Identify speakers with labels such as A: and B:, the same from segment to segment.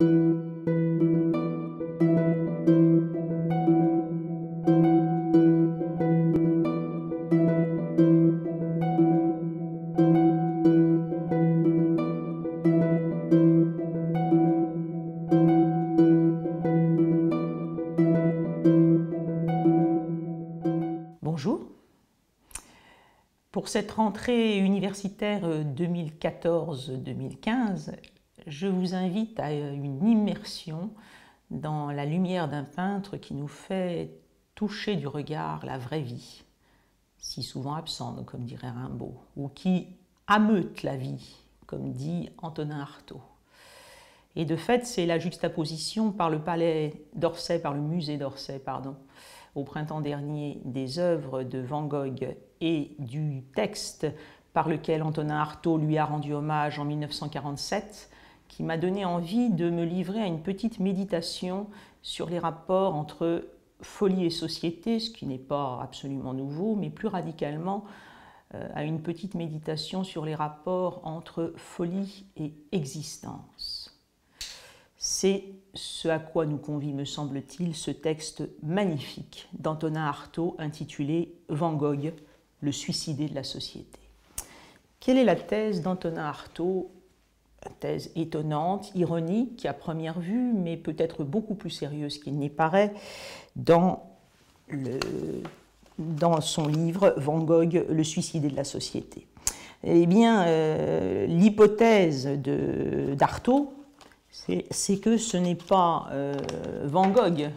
A: Bonjour. Pour cette rentrée universitaire 2014-2015, je vous invite à une immersion dans la lumière d'un peintre qui nous fait toucher du regard la vraie vie, si souvent absente, comme dirait Rimbaud, ou qui ameute la vie, comme dit Antonin Artaud. Et de fait, c'est la juxtaposition par le palais d'Orsay, par le musée d'Orsay, pardon, au printemps dernier, des œuvres de Van Gogh et du texte par lequel Antonin Artaud lui a rendu hommage en 1947, qui m'a donné envie de me livrer à une petite méditation sur les rapports entre folie et société, ce qui n'est pas absolument nouveau, mais plus radicalement à une petite méditation sur les rapports entre folie et existence. C'est ce à quoi nous convie, me semble-t-il, ce texte magnifique d'Antonin Artaud intitulé « Van Gogh, le suicidé de la société ». Quelle est la thèse d'Antonin Artaud? Une thèse étonnante, ironique à première vue, mais peut-être beaucoup plus sérieuse qu'il n'y paraît dans son livre « Van Gogh, le suicidé de la société ». Eh bien, l'hypothèse d'Artaud, c'est que ce n'est pas Van Gogh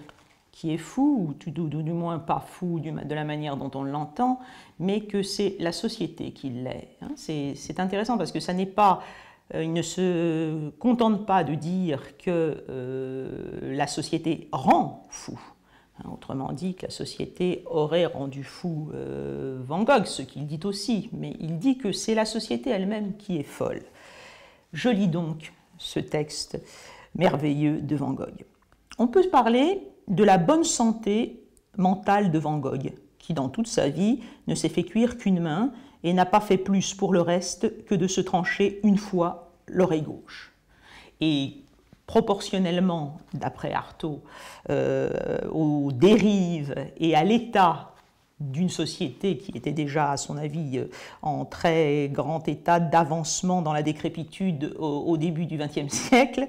A: qui est fou, ou du moins pas fou de la manière dont on l'entend, mais que c'est la société qui l'est. C'est intéressant parce que ça n'est pas, il ne se contente pas de dire que la société rend fou. Autrement dit, que la société aurait rendu fou Van Gogh, ce qu'il dit aussi, mais il dit que c'est la société elle-même qui est folle. Je lis donc ce texte merveilleux de Van Gogh. On peut parler de la bonne santé mentale de Van Gogh, qui dans toute sa vie ne s'est fait cuire qu'une main et n'a pas fait plus pour le reste que de se trancher une fois l'oreille gauche. Et proportionnellement, d'après Artaud, aux dérives et à l'état d'une société qui était déjà, à son avis, en très grand état d'avancement dans la décrépitude au début du XXe siècle,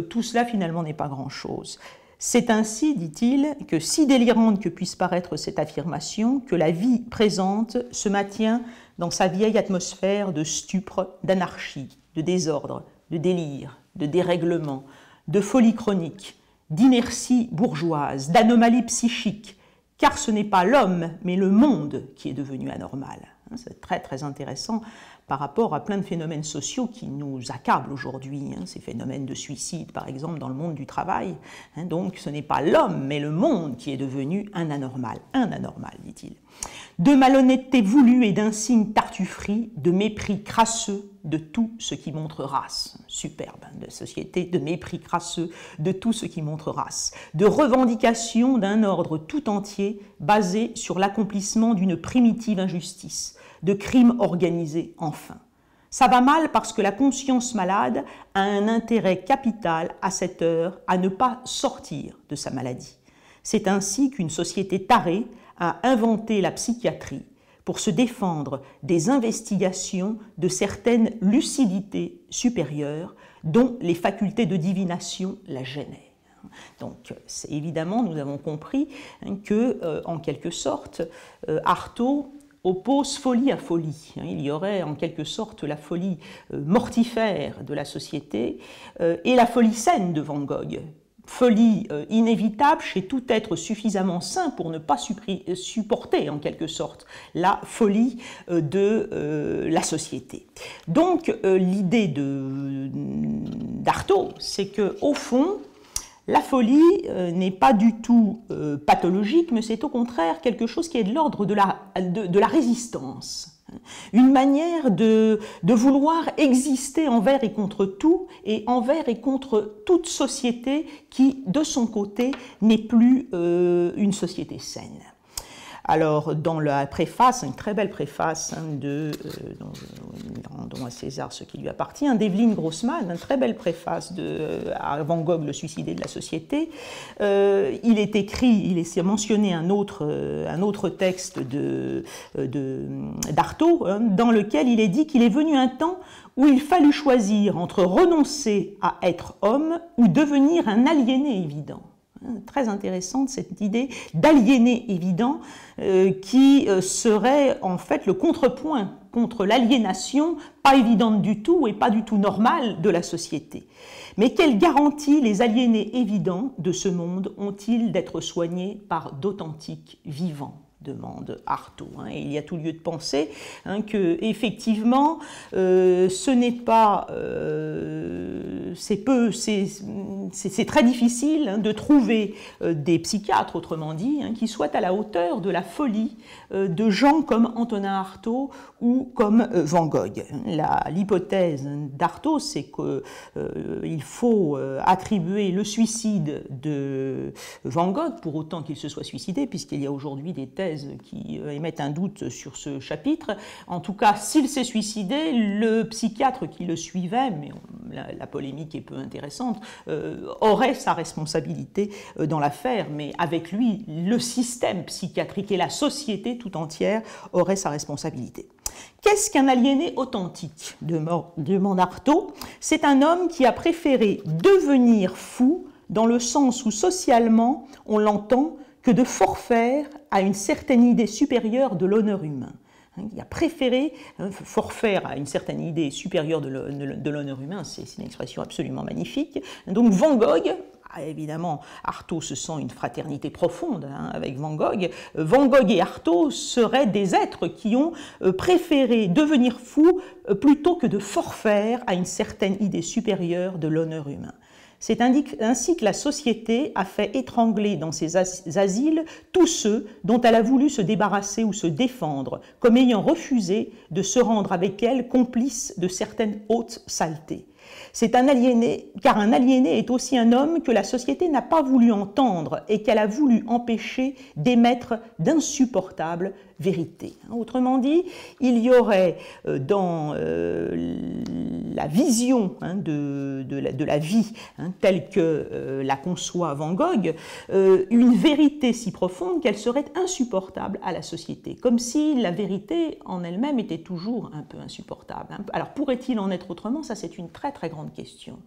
A: tout cela finalement n'est pas grand-chose. C'est ainsi, dit-il, que si délirante que puisse paraître cette affirmation, que la vie présente se maintient dans sa vieille atmosphère de stupre, d'anarchie, de désordre, de délire, de dérèglement, de folie chronique, d'inertie bourgeoise, d'anomalie psychique, car ce n'est pas l'homme, mais le monde qui est devenu anormal. C'est très très intéressant par rapport à plein de phénomènes sociaux qui nous accablent aujourd'hui, ces phénomènes de suicide par exemple dans le monde du travail. Donc ce n'est pas l'homme, mais le monde qui est devenu un anormal, dit-il. De malhonnêteté voulue et d'insigne tartufferie, de mépris crasseux de tout ce qui montre race. Superbe, de société, de mépris crasseux de tout ce qui montre race. De revendication d'un ordre tout entier basé sur l'accomplissement d'une primitive injustice. De crimes organisés, enfin. Ça va mal parce que la conscience malade a un intérêt capital à cette heure à ne pas sortir de sa maladie. C'est ainsi qu'une société tarée a inventé la psychiatrie pour se défendre des investigations de certaines lucidités supérieures dont les facultés de divination la gênaient. Donc, évidemment, nous avons compris que, en quelque sorte, Artaud oppose folie à folie. Il y aurait en quelque sorte la folie mortifère de la société et la folie saine de Van Gogh. Folie inévitable chez tout être suffisamment sain pour ne pas supporter en quelque sorte la folie de la société. Donc l'idée d'Artaud, c'est qu'au fond, la folie n'est pas du tout pathologique, mais c'est au contraire quelque chose qui est de l'ordre de la résistance. Une manière de vouloir exister envers et contre tout, et envers et contre toute société qui, de son côté, n'est plus une société saine. Alors, dans la préface, une très belle préface dont à César ce qui lui appartient, d'Evelyn Grossman, une très belle préface à Van Gogh, le suicidé de la société, il est écrit, il est mentionné un autre texte d'Artaud, dans lequel il est dit qu'il est venu un temps où il fallut choisir entre renoncer à être homme ou devenir un aliéné évident. Très intéressante cette idée d'aliéné évident qui serait en fait le contrepoint contre l'aliénation pas évidente du tout et pas du tout normale de la société. Mais quelle garantie les aliénés évidents de ce monde ont-ils d'être soignés par d'authentiques vivants ? Demande Artaud. Et il y a tout lieu de penser que effectivement, ce n'est pas, c'est très difficile de trouver des psychiatres, autrement dit, qui soient à la hauteur de la folie de gens comme Antonin Artaud ou comme Van Gogh. L'hypothèse d'Artaud, c'est qu'il faut attribuer le suicide de Van Gogh, pour autant qu'il se soit suicidé, puisqu'il y a aujourd'hui des thèses qui émettent un doute sur ce chapitre. En tout cas, s'il s'est suicidé, le psychiatre qui le suivait, mais la polémique est peu intéressante, aurait sa responsabilité dans l'affaire, mais avec lui, le système psychiatrique et la société tout entière auraient sa responsabilité. Qu'est-ce qu'un aliéné authentique ? demande Artaud. C'est un homme qui a préféré devenir fou dans le sens où socialement on l'entend que de forfaire à une certaine idée supérieure de l'honneur humain. Il a préféré forfaire à une certaine idée supérieure de l'honneur humain, c'est une expression absolument magnifique. Donc Van Gogh, évidemment, Artaud se sent une fraternité profonde avec Van Gogh. Van Gogh et Artaud seraient des êtres qui ont préféré devenir fous plutôt que de forfaire à une certaine idée supérieure de l'honneur humain. C'est ainsi que la société a fait étrangler dans ses asiles tous ceux dont elle a voulu se débarrasser ou se défendre, comme ayant refusé de se rendre avec elle complice de certaines hautes saletés. C'est un aliéné, car un aliéné est aussi un homme que la société n'a pas voulu entendre et qu'elle a voulu empêcher d'émettre d'insupportables vérités. Autrement dit, il y aurait dans la vision de la vie telle que la conçoit Van Gogh, une vérité si profonde qu'elle serait insupportable à la société, comme si la vérité en elle-même était toujours un peu insupportable. Alors pourrait-il en être autrement? Ça, c'est une très très grande question.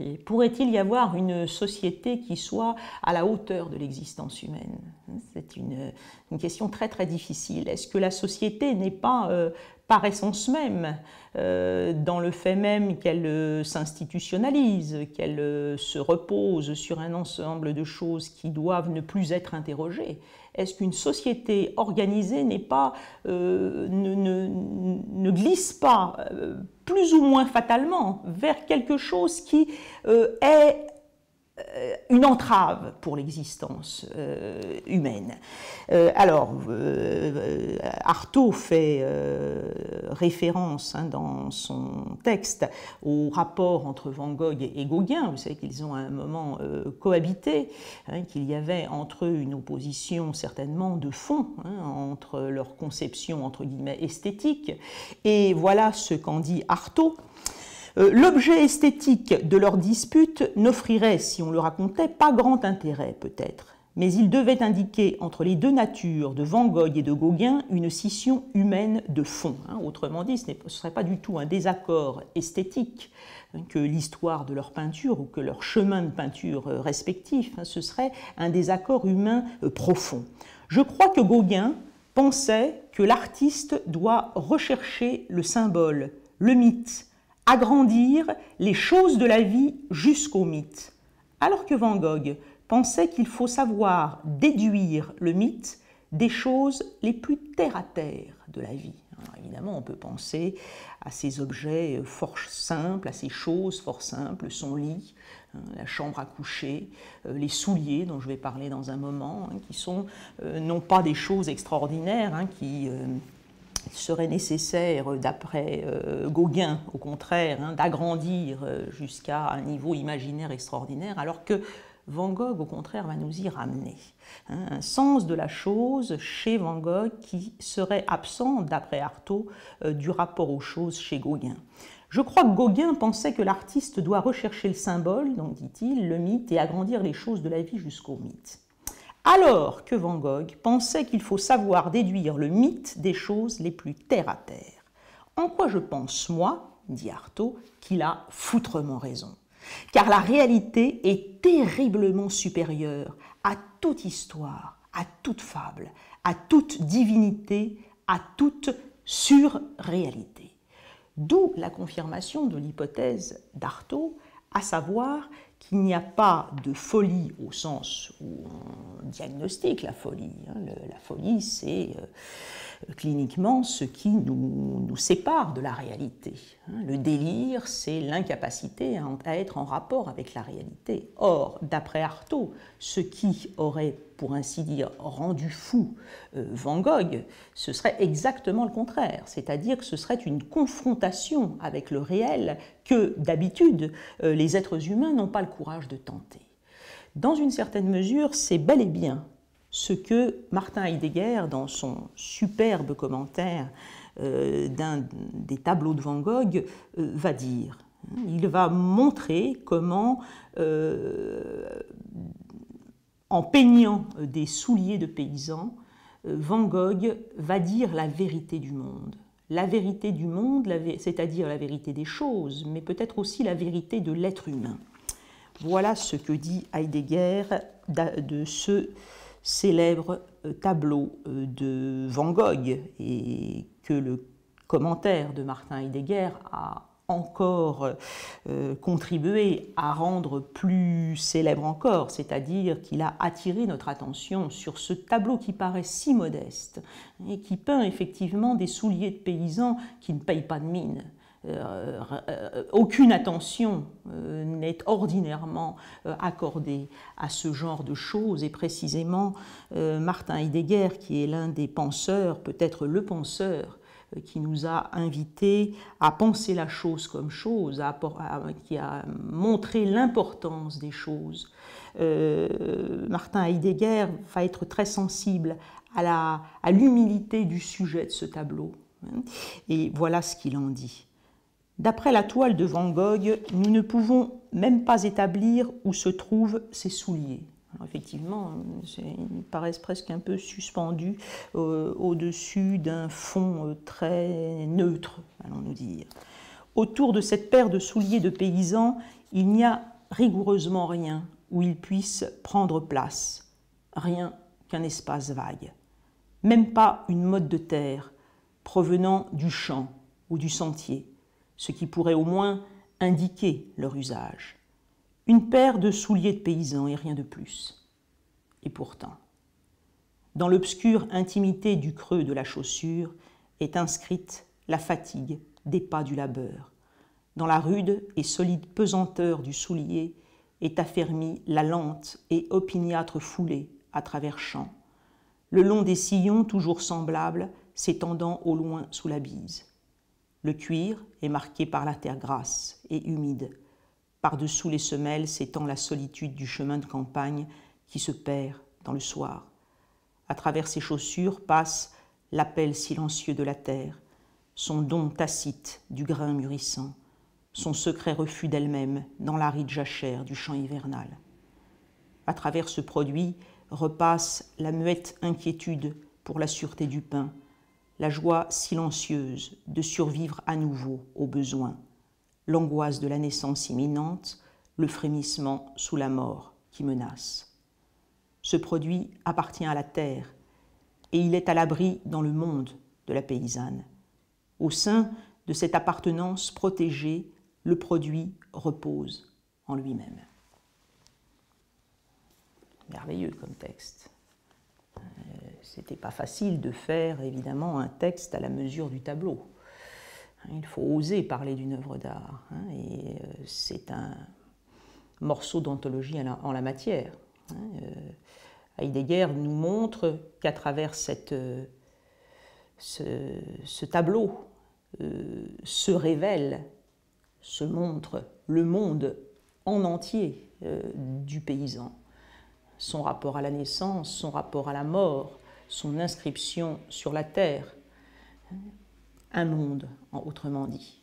A: Et pourrait-il y avoir une société qui soit à la hauteur de l'existence humaine? C'est une question très très difficile. Est-ce que la société n'est pas, par essence même, dans le fait même qu'elle s'institutionnalise, qu'elle se repose sur un ensemble de choses qui doivent ne plus être interrogées? Est-ce qu'une société organisée n'est pas, ne glisse pas plus ou moins fatalement vers quelque chose qui est une entrave pour l'existence humaine? Alors, Artaud fait référence dans son texte au rapport entre Van Gogh et Gauguin. Vous savez qu'ils ont à un moment cohabité, qu'il y avait entre eux une opposition certainement de fond entre leur conception entre guillemets esthétique. Et voilà ce qu'en dit Artaud. L'objet esthétique de leur dispute n'offrirait, si on le racontait, pas grand intérêt peut-être, mais il devait indiquer entre les deux natures de Van Gogh et de Gauguin une scission humaine de fond. Autrement dit, ce ne serait pas du tout un désaccord esthétique que l'histoire de leur peinture ou que leur chemin de peinture respectif, ce serait un désaccord humain profond. Je crois que Gauguin pensait que l'artiste doit rechercher le symbole, le mythe, agrandir les choses de la vie jusqu'au mythe, alors que Van Gogh pensait qu'il faut savoir déduire le mythe des choses les plus terre-à-terre de la vie. Alors évidemment, on peut penser à ces objets fort simples, à ces choses fort simples, son lit, la chambre à coucher, les souliers dont je vais parler dans un moment, qui sont non pas des choses extraordinaires, serait nécessaire, d'après Gauguin, au contraire, hein, d'agrandir jusqu'à un niveau imaginaire extraordinaire, alors que Van Gogh, au contraire, va nous y ramener. Hein, un sens de la chose chez Van Gogh qui serait absent, d'après Artaud, du rapport aux choses chez Gauguin. Je crois que Gauguin pensait que l'artiste doit rechercher le symbole, donc dit-il, le mythe, et agrandir les choses de la vie jusqu'au mythe. Alors que Van Gogh pensait qu'il faut savoir déduire le mythe des choses les plus terre-à-terre. En quoi je pense, moi, dit Artaud, qu'il a foutrement raison. Car la réalité est terriblement supérieure à toute histoire, à toute fable, à toute divinité, à toute surréalité. D'où la confirmation de l'hypothèse d'Artaud, à savoir qu'il n'y a pas de folie au sens où on diagnostique la folie. La folie, c'est cliniquement ce qui nous sépare de la réalité. Le délire, c'est l'incapacité à être en rapport avec la réalité. Or, d'après Artaud, ce qui aurait, pour ainsi dire, rendu fou Van Gogh, ce serait exactement le contraire, c'est-à-dire que ce serait une confrontation avec le réel que, d'habitude, les êtres humains n'ont pas le courage de tenter. Dans une certaine mesure, c'est bel et bien ce que Martin Heidegger, dans son superbe commentaire d'un des tableaux de Van Gogh, va dire. Il va montrer comment, en peignant des souliers de paysans, Van Gogh va dire la vérité du monde. La vérité du monde, c'est-à-dire la vérité des choses, mais peut-être aussi la vérité de l'être humain. Voilà ce que dit Heidegger de ce célèbre tableau de Van Gogh et que le commentaire de Martin Heidegger a encore contribué à rendre plus célèbre encore, c'est-à-dire qu'il a attiré notre attention sur ce tableau qui paraît si modeste et qui peint effectivement des souliers de paysans qui ne payent pas de mine. Aucune attention n'est ordinairement accordée à ce genre de choses et précisément Martin Heidegger, qui est l'un des penseurs, peut-être le penseur, qui nous a invités à penser la chose comme chose, qui a montré l'importance des choses. Martin Heidegger va être très sensible à l'humilité du sujet de ce tableau. Et voilà ce qu'il en dit. D'après la toile de Van Gogh, nous ne pouvons même pas établir où se trouvent ces souliers. Alors effectivement, ils paraissent presque un peu suspendus au-dessus d'un fond très neutre, allons-nous dire. Autour de cette paire de souliers de paysans, il n'y a rigoureusement rien où ils puissent prendre place, rien qu'un espace vague. Même pas une motte de terre provenant du champ ou du sentier, ce qui pourrait au moins indiquer leur usage. Une paire de souliers de paysans et rien de plus. Et pourtant, dans l'obscure intimité du creux de la chaussure est inscrite la fatigue des pas du labeur. Dans la rude et solide pesanteur du soulier est affermie la lente et opiniâtre foulée à travers champs, le long des sillons toujours semblables s'étendant au loin sous la bise. Le cuir est marqué par la terre grasse et humide. Par-dessous les semelles s'étend la solitude du chemin de campagne qui se perd dans le soir. À travers ses chaussures passe l'appel silencieux de la terre, son don tacite du grain mûrissant, son secret refus d'elle-même dans l'aride jachère du champ hivernal. À travers ce produit repasse la muette inquiétude pour la sûreté du pain, la joie silencieuse de survivre à nouveau aux besoins, l'angoisse de la naissance imminente, le frémissement sous la mort qui menace. Ce produit appartient à la terre et il est à l'abri dans le monde de la paysanne. Au sein de cette appartenance protégée, le produit repose en lui-même. Merveilleux comme texte. C'était pas facile de faire évidemment un texte à la mesure du tableau. Il faut oser parler d'une œuvre d'art, et c'est un morceau d'anthologie en la matière. Heidegger nous montre qu'à travers cette ce tableau se révèle, se montre le monde en entier du paysan. Son rapport à la naissance, son rapport à la mort, son inscription sur la terre. Un monde, autrement dit.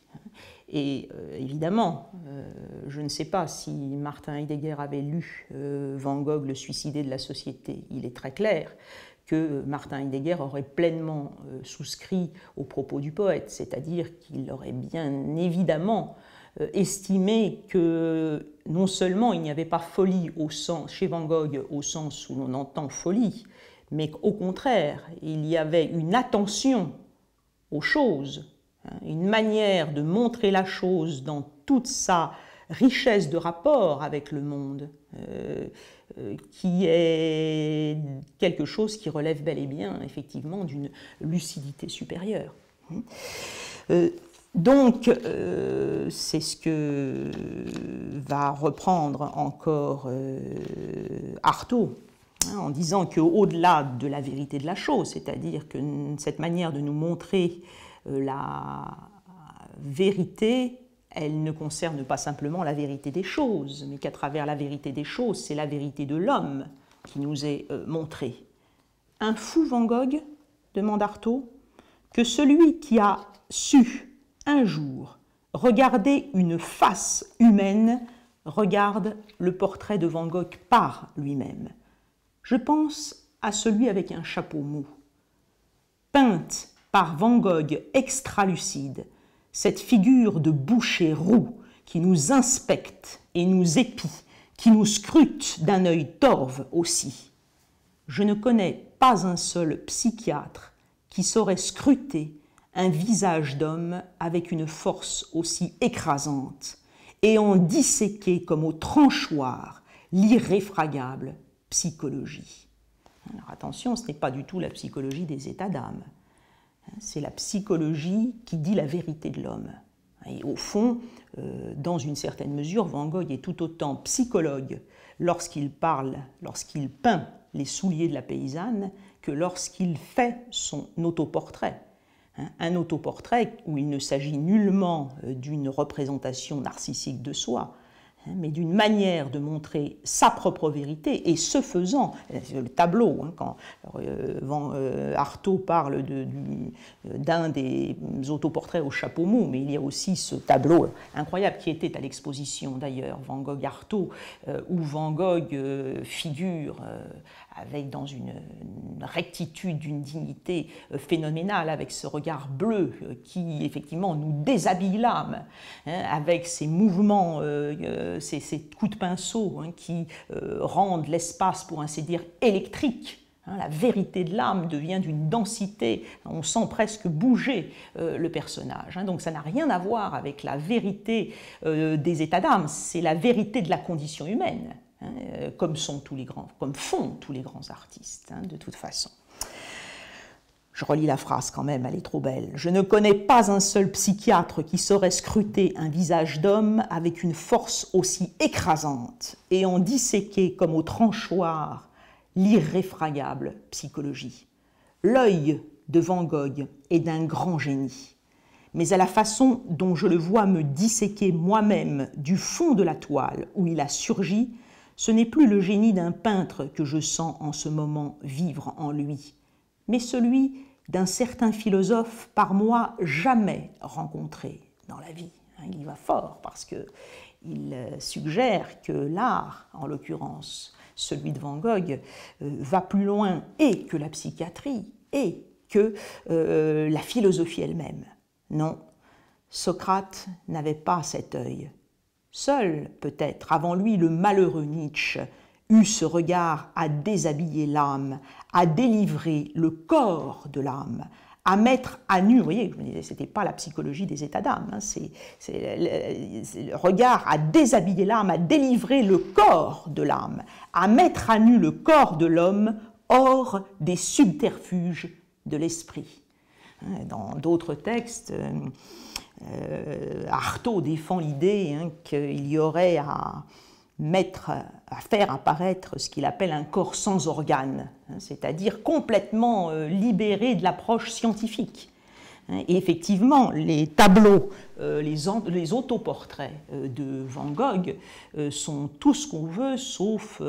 A: Et évidemment, je ne sais pas si Martin Heidegger avait lu Van Gogh, Le suicidé de la société. Il est très clair que Martin Heidegger aurait pleinement souscrit aux propos du poète, c'est-à-dire qu'il aurait bien évidemment estimé que non seulement il n'y avait pas folie chez Van Gogh au sens où l'on entend folie, mais qu'au contraire, il y avait une attention aux choses, une manière de montrer la chose dans toute sa richesse de rapport avec le monde, qui est quelque chose qui relève bel et bien, effectivement, d'une lucidité supérieure. Donc, c'est ce que va reprendre encore Artaud, en disant qu'au-delà de la vérité de la chose, c'est-à-dire que cette manière de nous montrer la vérité, elle ne concerne pas simplement la vérité des choses, mais qu'à travers la vérité des choses, c'est la vérité de l'homme qui nous est montrée. Un fou Van Gogh, demande Artaud, que celui qui a su un jour regarder une face humaine regarde le portrait de Van Gogh par lui-même. Je pense à celui avec un chapeau mou. Peinte par Van Gogh extralucide, cette figure de boucher roux qui nous inspecte et nous épie, qui nous scrute d'un œil torve aussi. Je ne connais pas un seul psychiatre qui saurait scruter un visage d'homme avec une force aussi écrasante et en disséquer comme au tranchoir l'irréfragable psychologie. Alors attention, ce n'est pas du tout la psychologie des états d'âme. C'est la psychologie qui dit la vérité de l'homme. Et au fond, dans une certaine mesure, Van Gogh est tout autant psychologue lorsqu'il peint les souliers de la paysanne que lorsqu'il fait son autoportrait. Un autoportrait où il ne s'agit nullement d'une représentation narcissique de soi, mais d'une manière de montrer sa propre vérité, et ce faisant, le tableau, quand Artaud parle d'un des autoportraits au chapeau mou, mais il y a aussi ce tableau incroyable qui était à l'exposition d'ailleurs, Van Gogh-Artaud, où Van Gogh figure avec dans une rectitude, une dignité phénoménale, avec ce regard bleu qui effectivement nous déshabille l'âme, avec ces mouvements, ces coups de pinceau qui rendent l'espace, pour ainsi dire, électrique. La vérité de l'âme devient d'une densité, on sent presque bouger le personnage. Donc ça n'a rien à voir avec la vérité des états d'âme, c'est la vérité de la condition humaine. Comme font tous les grands artistes, de toute façon. Je relis la phrase quand même, elle est trop belle. Je ne connais pas un seul psychiatre qui saurait scruter un visage d'homme avec une force aussi écrasante et en disséquer comme au tranchoir l'irréfragable psychologie. L'œil de Van Gogh est d'un grand génie, mais à la façon dont je le vois me disséquer moi-même du fond de la toile où il a surgi, ce n'est plus le génie d'un peintre que je sens en ce moment vivre en lui, mais celui d'un certain philosophe par moi jamais rencontré dans la vie. Il y va fort parce qu'il suggère que l'art, en l'occurrence celui de Van Gogh, va plus loin et que la psychiatrie et que la philosophie elle-même. Non, Socrate n'avait pas cet œil. Seul, peut-être, avant lui, le malheureux Nietzsche eut ce regard à déshabiller l'âme, à délivrer le corps de l'âme, à mettre à nu, vous voyez, je me disais, ce n'était pas la psychologie des états d'âme, c'est le regard à déshabiller l'âme, à délivrer le corps de l'âme, à mettre à nu le corps de l'homme hors des subterfuges de l'esprit. Dans d'autres textes, Artaud défend l'idée qu'il y aurait à faire apparaître ce qu'il appelle un corps sans organes, c'est-à-dire complètement libéré de l'approche scientifique. Et effectivement, les tableaux, les autoportraits de Van Gogh sont tout ce qu'on veut, sauf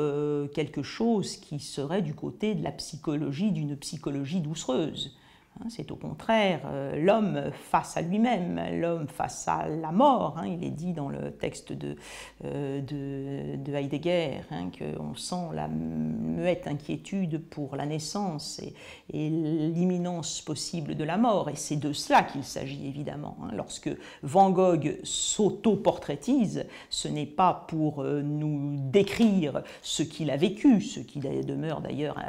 A: quelque chose qui serait du côté de la psychologie, d'une psychologie doucereuse. C'est au contraire l'homme face à lui-même, l'homme face à la mort. Il est dit dans le texte de Heidegger qu'on sent la muette inquiétude pour la naissance et l'imminence possible de la mort. Et c'est de cela qu'il s'agit évidemment. Lorsque Van Gogh s'auto-portraitise, ce n'est pas pour nous décrire ce qu'il a vécu, ce qui demeure d'ailleurs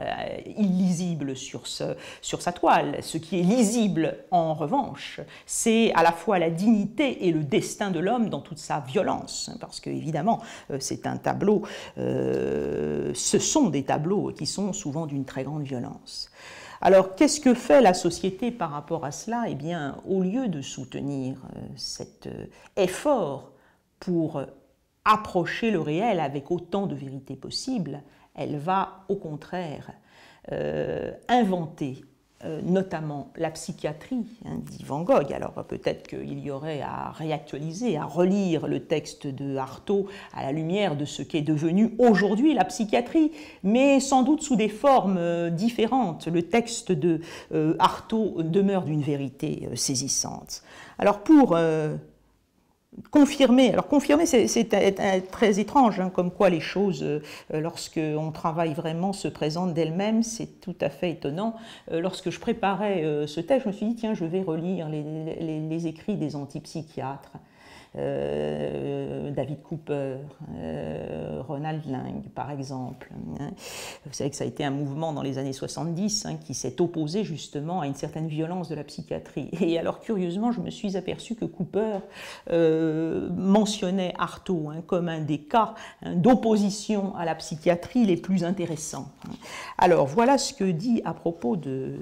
A: illisible sur sa toile. Ce qui est lisible, en revanche, c'est à la fois la dignité et le destin de l'homme dans toute sa violence, parce que, évidemment, c'est un tableau, ce sont des tableaux qui sont souvent d'une très grande violence. Alors, qu'est-ce que fait la société par rapport à cela? Eh bien, au lieu de soutenir cet effort pour approcher le réel avec autant de vérité possible, elle va, au contraire, inventer notamment la psychiatrie, dit Van Gogh. Alors peut-être qu'il y aurait à réactualiser, à relire le texte de Artaud à la lumière de ce qu'est devenu aujourd'hui la psychiatrie, mais sans doute sous des formes différentes. Le texte de Artaud demeure d'une vérité saisissante. Alors pour confirmer, c'est très étrange, comme quoi les choses, lorsqu'on travaille vraiment, se présentent d'elles-mêmes, c'est tout à fait étonnant. Lorsque je préparais ce texte, je me suis dit, tiens, je vais relire les écrits des antipsychiatres. David Cooper, Ronald Lang, par exemple. Vous savez que ça a été un mouvement dans les années 70 qui s'est opposé justement à une certaine violence de la psychiatrie. Et alors, curieusement, je me suis aperçu que Cooper mentionnait Artaud comme un des cas d'opposition à la psychiatrie les plus intéressants. Alors, voilà ce que dit à propos de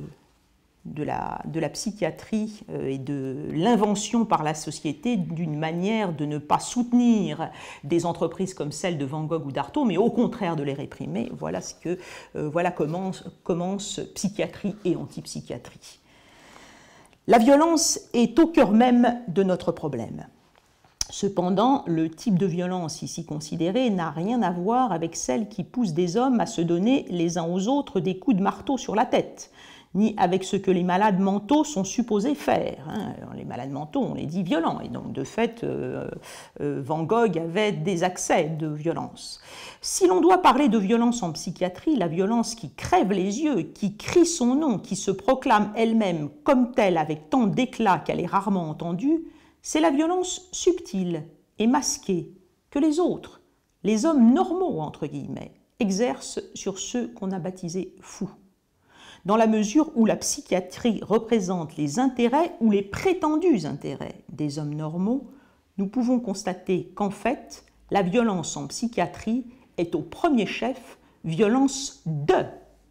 A: la psychiatrie et de l'invention par la société d'une manière de ne pas soutenir des entreprises comme celle de Van Gogh ou d'Artaud, mais au contraire de les réprimer. Voilà comment commence psychiatrie et antipsychiatrie. La violence est au cœur même de notre problème. Cependant, le type de violence ici considéré n'a rien à voir avec celle qui pousse des hommes à se donner les uns aux autres des coups de marteau sur la tête, ni avec ce que les malades mentaux sont supposés faire. Alors, les malades mentaux, on les dit violents, et donc de fait, Van Gogh avait des accès de violence. Si l'on doit parler de violence en psychiatrie, la violence qui crève les yeux, qui crie son nom, qui se proclame elle-même comme telle avec tant d'éclat qu'elle est rarement entendue, c'est la violence subtile et masquée que les autres, les hommes normaux, entre guillemets, exercent sur ceux qu'on a baptisés fous. Dans la mesure où la psychiatrie représente les intérêts ou les prétendus intérêts des hommes normaux, nous pouvons constater qu'en fait, la violence en psychiatrie est au premier chef violence de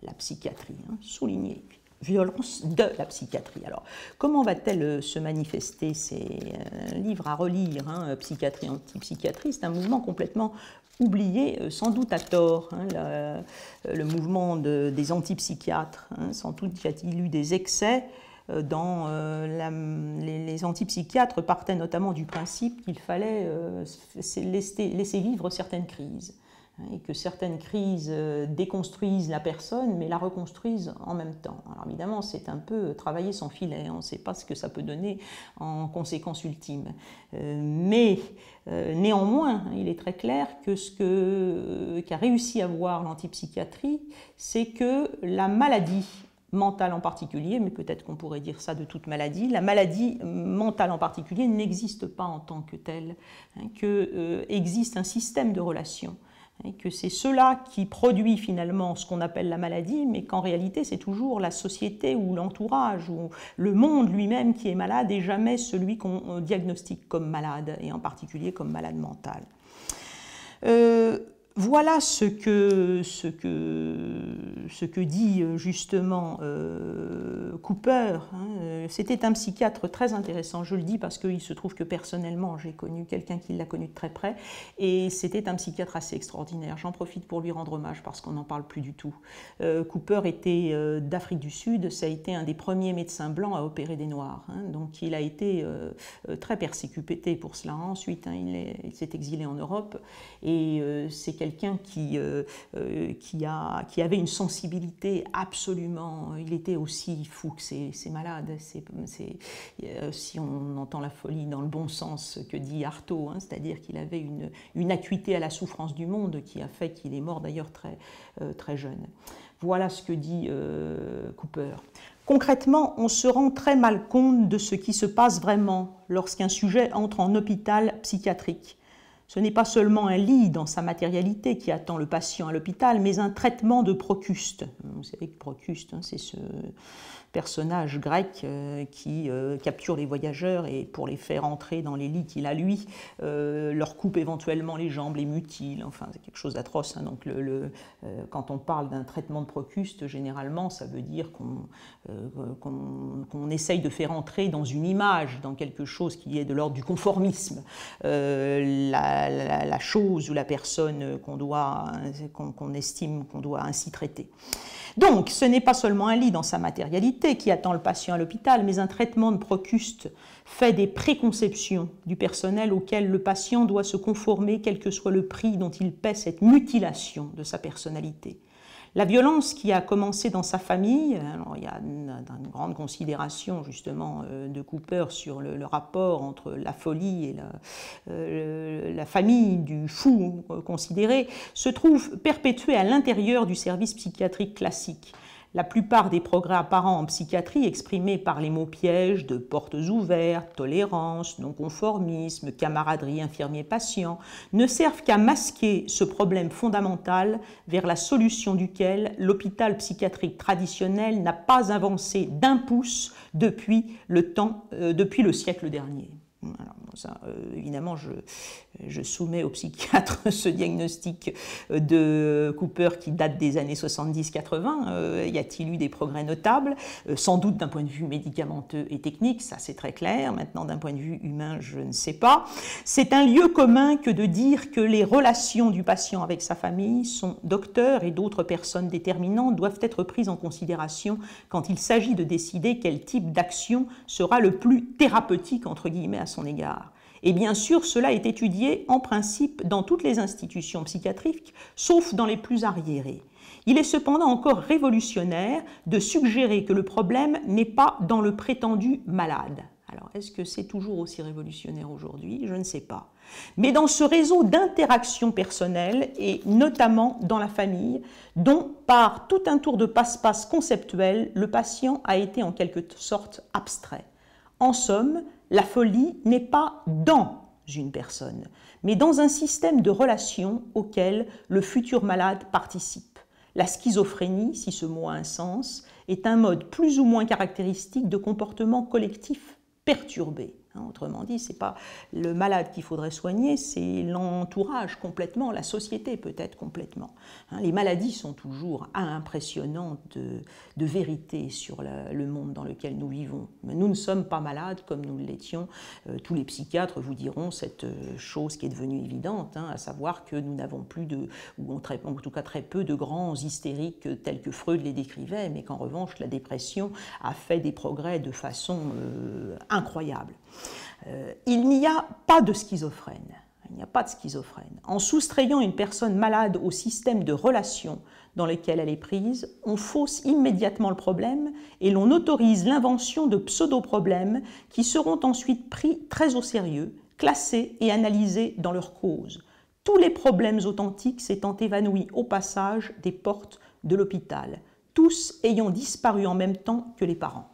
A: la psychiatrie, souligné, violence de la psychiatrie. Alors, comment va-t-elle se manifester? C'est un livre à relire, Psychiatrie, antipsychiatrie, c'est un mouvement complètement oublié, sans doute à tort, le mouvement des antipsychiatres. Sans doute y a-t-il eu des excès. Les antipsychiatres partaient notamment du principe qu'il fallait laisser vivre certaines crises, et que certaines crises déconstruisent la personne, mais la reconstruisent en même temps. Alors évidemment, c'est un peu travailler sans filet, on ne sait pas ce que ça peut donner en conséquence ultime. Mais néanmoins, il est très clair que qu'a réussi à voir l'antipsychiatrie, c'est que la maladie mentale en particulier, mais peut-être qu'on pourrait dire ça de toute maladie, la maladie mentale en particulier n'existe pas en tant que telle, qu'existe un système de relations, et que c'est cela qui produit finalement ce qu'on appelle la maladie, mais qu'en réalité c'est toujours la société ou l'entourage ou le monde lui-même qui est malade et jamais celui qu'on diagnostique comme malade, et en particulier comme malade mental. Voilà ce que ce que dit justement Cooper, hein, c'était un psychiatre très intéressant, je le dis parce qu'il se trouve que personnellement j'ai connu quelqu'un qui l'a connu de très près, et c'était un psychiatre assez extraordinaire. J'en profite pour lui rendre hommage parce qu'on n'en parle plus du tout. Cooper était d'Afrique du Sud, ça a été un des premiers médecins blancs à opérer des Noirs, hein, donc il a été très persécuté pour cela. Ensuite, hein, il s'est exilé en Europe, et c'est quelqu'un qui avait une sensibilité absolument... Il était aussi fou que ces malades. Si on entend la folie dans le bon sens que dit Artaud, hein, c'est-à-dire qu'il avait une acuité à la souffrance du monde qui a fait qu'il est mort d'ailleurs très jeune. Voilà ce que dit Cooper. Concrètement, on se rend très mal compte de ce qui se passe vraiment lorsqu'un sujet entre en hôpital psychiatrique. Ce n'est pas seulement un lit dans sa matérialité qui attend le patient à l'hôpital, mais un traitement de Procuste. Vous savez que Procuste, hein, c'est ce personnage grec qui capture les voyageurs et pour les faire entrer dans les lits qu'il a lui, leur coupe éventuellement les jambes, les mutile, enfin c'est quelque chose d'atroce. Hein. Donc quand on parle d'un traitement de Procuste, généralement ça veut dire qu'on essaye de faire entrer dans une image, dans quelque chose qui est de l'ordre du conformisme, la chose ou la personne qu'on estime qu'on doit ainsi traiter. Donc, ce n'est pas seulement un lit dans sa matérialité qui attend le patient à l'hôpital, mais un traitement de Procuste fait des préconceptions du personnel auquel le patient doit se conformer, quel que soit le prix dont il paie cette mutilation de sa personnalité. La violence qui a commencé dans sa famille, alors il y a une grande considération justement de Cooper sur le rapport entre la folie et la famille du fou considéré, se trouve perpétuée à l'intérieur du service psychiatrique classique. La plupart des progrès apparents en psychiatrie exprimés par les mots pièges de portes ouvertes, tolérance, non-conformisme, camaraderie infirmier-patient ne servent qu'à masquer ce problème fondamental vers la solution duquel l'hôpital psychiatrique traditionnel n'a pas avancé d'un pouce depuis le siècle dernier. Alors, ça, évidemment, je soumets au psychiatre ce diagnostic de Cooper qui date des années 70-80. Y a-t-il eu des progrès notables? Sans doute d'un point de vue médicamenteux et technique, ça c'est très clair. Maintenant, d'un point de vue humain, je ne sais pas. C'est un lieu commun que de dire que les relations du patient avec sa famille, son docteur et d'autres personnes déterminantes doivent être prises en considération quand il s'agit de décider quel type d'action sera le plus thérapeutique, entre guillemets, à son égard. Et bien sûr, cela est étudié en principe dans toutes les institutions psychiatriques, sauf dans les plus arriérées. Il est cependant encore révolutionnaire de suggérer que le problème n'est pas dans le prétendu malade. Alors, est-ce que c'est toujours aussi révolutionnaire aujourd'hui? Je ne sais pas. Mais dans ce réseau d'interactions personnelles, et notamment dans la famille, dont par tout un tour de passe-passe conceptuel, le patient a été en quelque sorte abstrait. En somme, la folie n'est pas dans une personne, mais dans un système de relations auquel le futur malade participe. La schizophrénie, si ce mot a un sens, est un mode plus ou moins caractéristique de comportement collectif perturbé. Autrement dit, ce n'est pas le malade qu'il faudrait soigner, c'est l'entourage complètement, la société peut-être complètement. Les maladies sont toujours impressionnantes de vérité sur le monde dans lequel nous vivons. Mais nous ne sommes pas malades comme nous l'étions. Tous les psychiatres vous diront cette chose qui est devenue évidente, à savoir que nous n'avons plus ou en tout cas très peu de grands hystériques tels que Freud les décrivait, mais qu'en revanche la dépression a fait des progrès de façon incroyable. Il n'y a pas de schizophrène. Il n'y a pas de schizophrène. En soustrayant une personne malade au système de relations dans lequel elle est prise, on fausse immédiatement le problème et l'on autorise l'invention de pseudo-problèmes qui seront ensuite pris très au sérieux, classés et analysés dans leur cause. Tous les problèmes authentiques s'étant évanouis au passage des portes de l'hôpital, tous ayant disparu en même temps que les parents.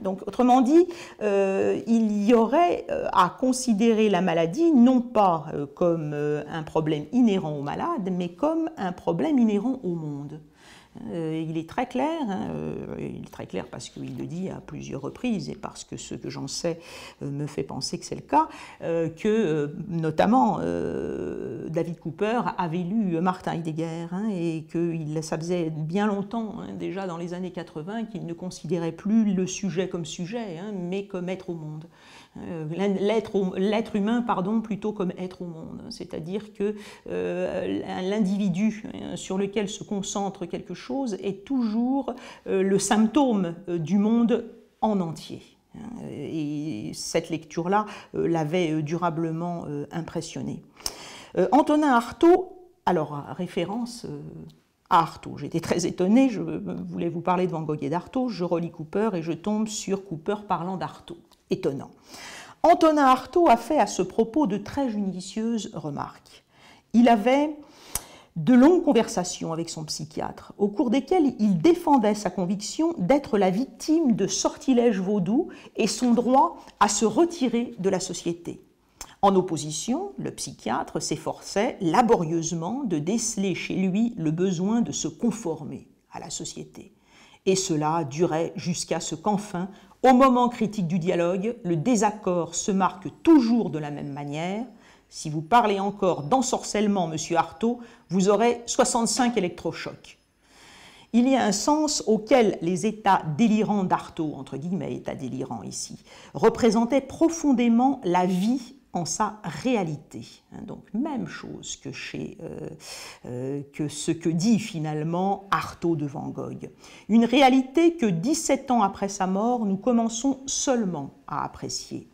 A: Donc, autrement dit, il y aurait à considérer la maladie non pas comme un problème inhérent au malade, mais comme un problème inhérent au monde. Il est très clair, il est très clair parce qu'il le dit à plusieurs reprises et parce que ce que j'en sais me fait penser que c'est le cas, que notamment David Cooper avait lu Martin Heidegger et que ça faisait bien longtemps, déjà dans les années 80, qu'il ne considérait plus le sujet comme sujet, mais comme être au monde. L'être humain, plutôt comme être au monde. C'est-à-dire que l'individu sur lequel se concentre quelque chose est toujours le symptôme du monde en entier. Et cette lecture-là l'avait durablement impressionné. Antonin Artaud, alors référence à Artaud. J'étais très étonnée, je voulais vous parler de Van Gogh et d'Artaud, je relis Cooper et je tombe sur Cooper parlant d'Artaud. Étonnant. Antonin Artaud a fait à ce propos de très judicieuses remarques. Il avait de longues conversations avec son psychiatre, au cours desquelles il défendait sa conviction d'être la victime de sortilèges vaudous et son droit à se retirer de la société. En opposition, le psychiatre s'efforçait laborieusement de déceler chez lui le besoin de se conformer à la société. Et cela durait jusqu'à ce qu'enfin, au moment critique du dialogue, le désaccord se marque toujours de la même manière. Si vous parlez encore d'ensorcellement, monsieur Artaud, vous aurez 65 électrochocs. Il y a un sens auquel les états délirants d'Artaud, entre guillemets états délirants ici, représentaient profondément la vie en sa réalité. Donc même chose que ce que dit finalement Artaud de Van Gogh. Une réalité que 17 ans après sa mort, nous commençons seulement à apprécier.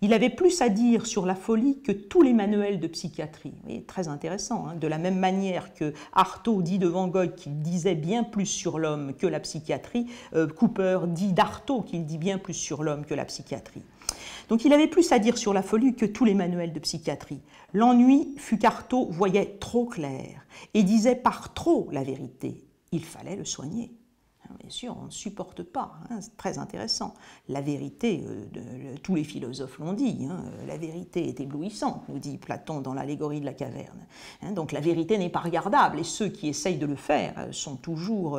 A: Il avait plus à dire sur la folie que tous les manuels de psychiatrie. Et très intéressant, de la même manière que Artaud dit de Van Gogh qu'il disait bien plus sur l'homme que la psychiatrie, Cooper dit d'Artaud qu'il dit bien plus sur l'homme que la psychiatrie. Donc il avait plus à dire sur la folie que tous les manuels de psychiatrie. L'ennui fut qu'Artaud voyait trop clair et disait par trop la vérité. Il fallait le soigner. Bien sûr, on ne supporte pas, c'est très intéressant. La vérité, tous les philosophes l'ont dit, la vérité est éblouissante, nous dit Platon dans l'allégorie de la caverne. Donc la vérité n'est pas regardable et ceux qui essayent de le faire sont toujours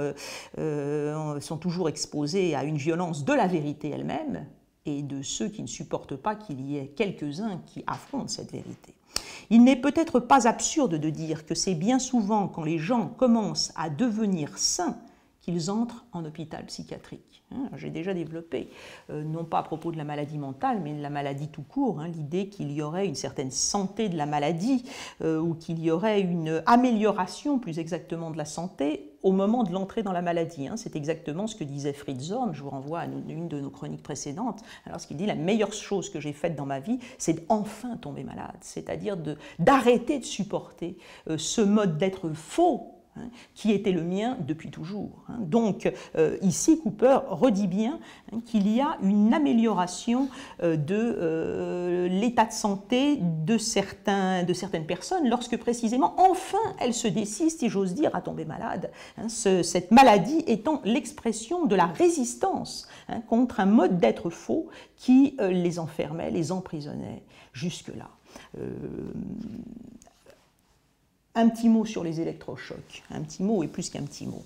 A: exposés à une violence de la vérité elle-même et de ceux qui ne supportent pas qu'il y ait quelques-uns qui affrontent cette vérité. Il n'est peut-être pas absurde de dire que c'est bien souvent quand les gens commencent à devenir sains qu'ils entrent en hôpital psychiatrique. J'ai déjà développé, non pas à propos de la maladie mentale, mais de la maladie tout court, l'idée qu'il y aurait une certaine santé de la maladie ou qu'il y aurait une amélioration, plus exactement, de la santé au moment de l'entrée dans la maladie. C'est exactement ce que disait Fritz Horn, je vous renvoie à une de nos chroniques précédentes, alors ce qu'il dit, la meilleure chose que j'ai faite dans ma vie, c'est d'enfin tomber malade, c'est-à-dire d'arrêter de supporter ce mode d'être faux qui était le mien depuis toujours. Donc ici, Cooper redit bien qu'il y a une amélioration de l'état de santé de certaines personnes lorsque précisément, enfin, elles se décident, si j'ose dire, à tomber malade. Cette maladie étant l'expression de la résistance contre un mode d'être faux qui les enfermait, les emprisonnait jusque-là. Un petit mot sur les électrochocs, un petit mot et plus qu'un petit mot.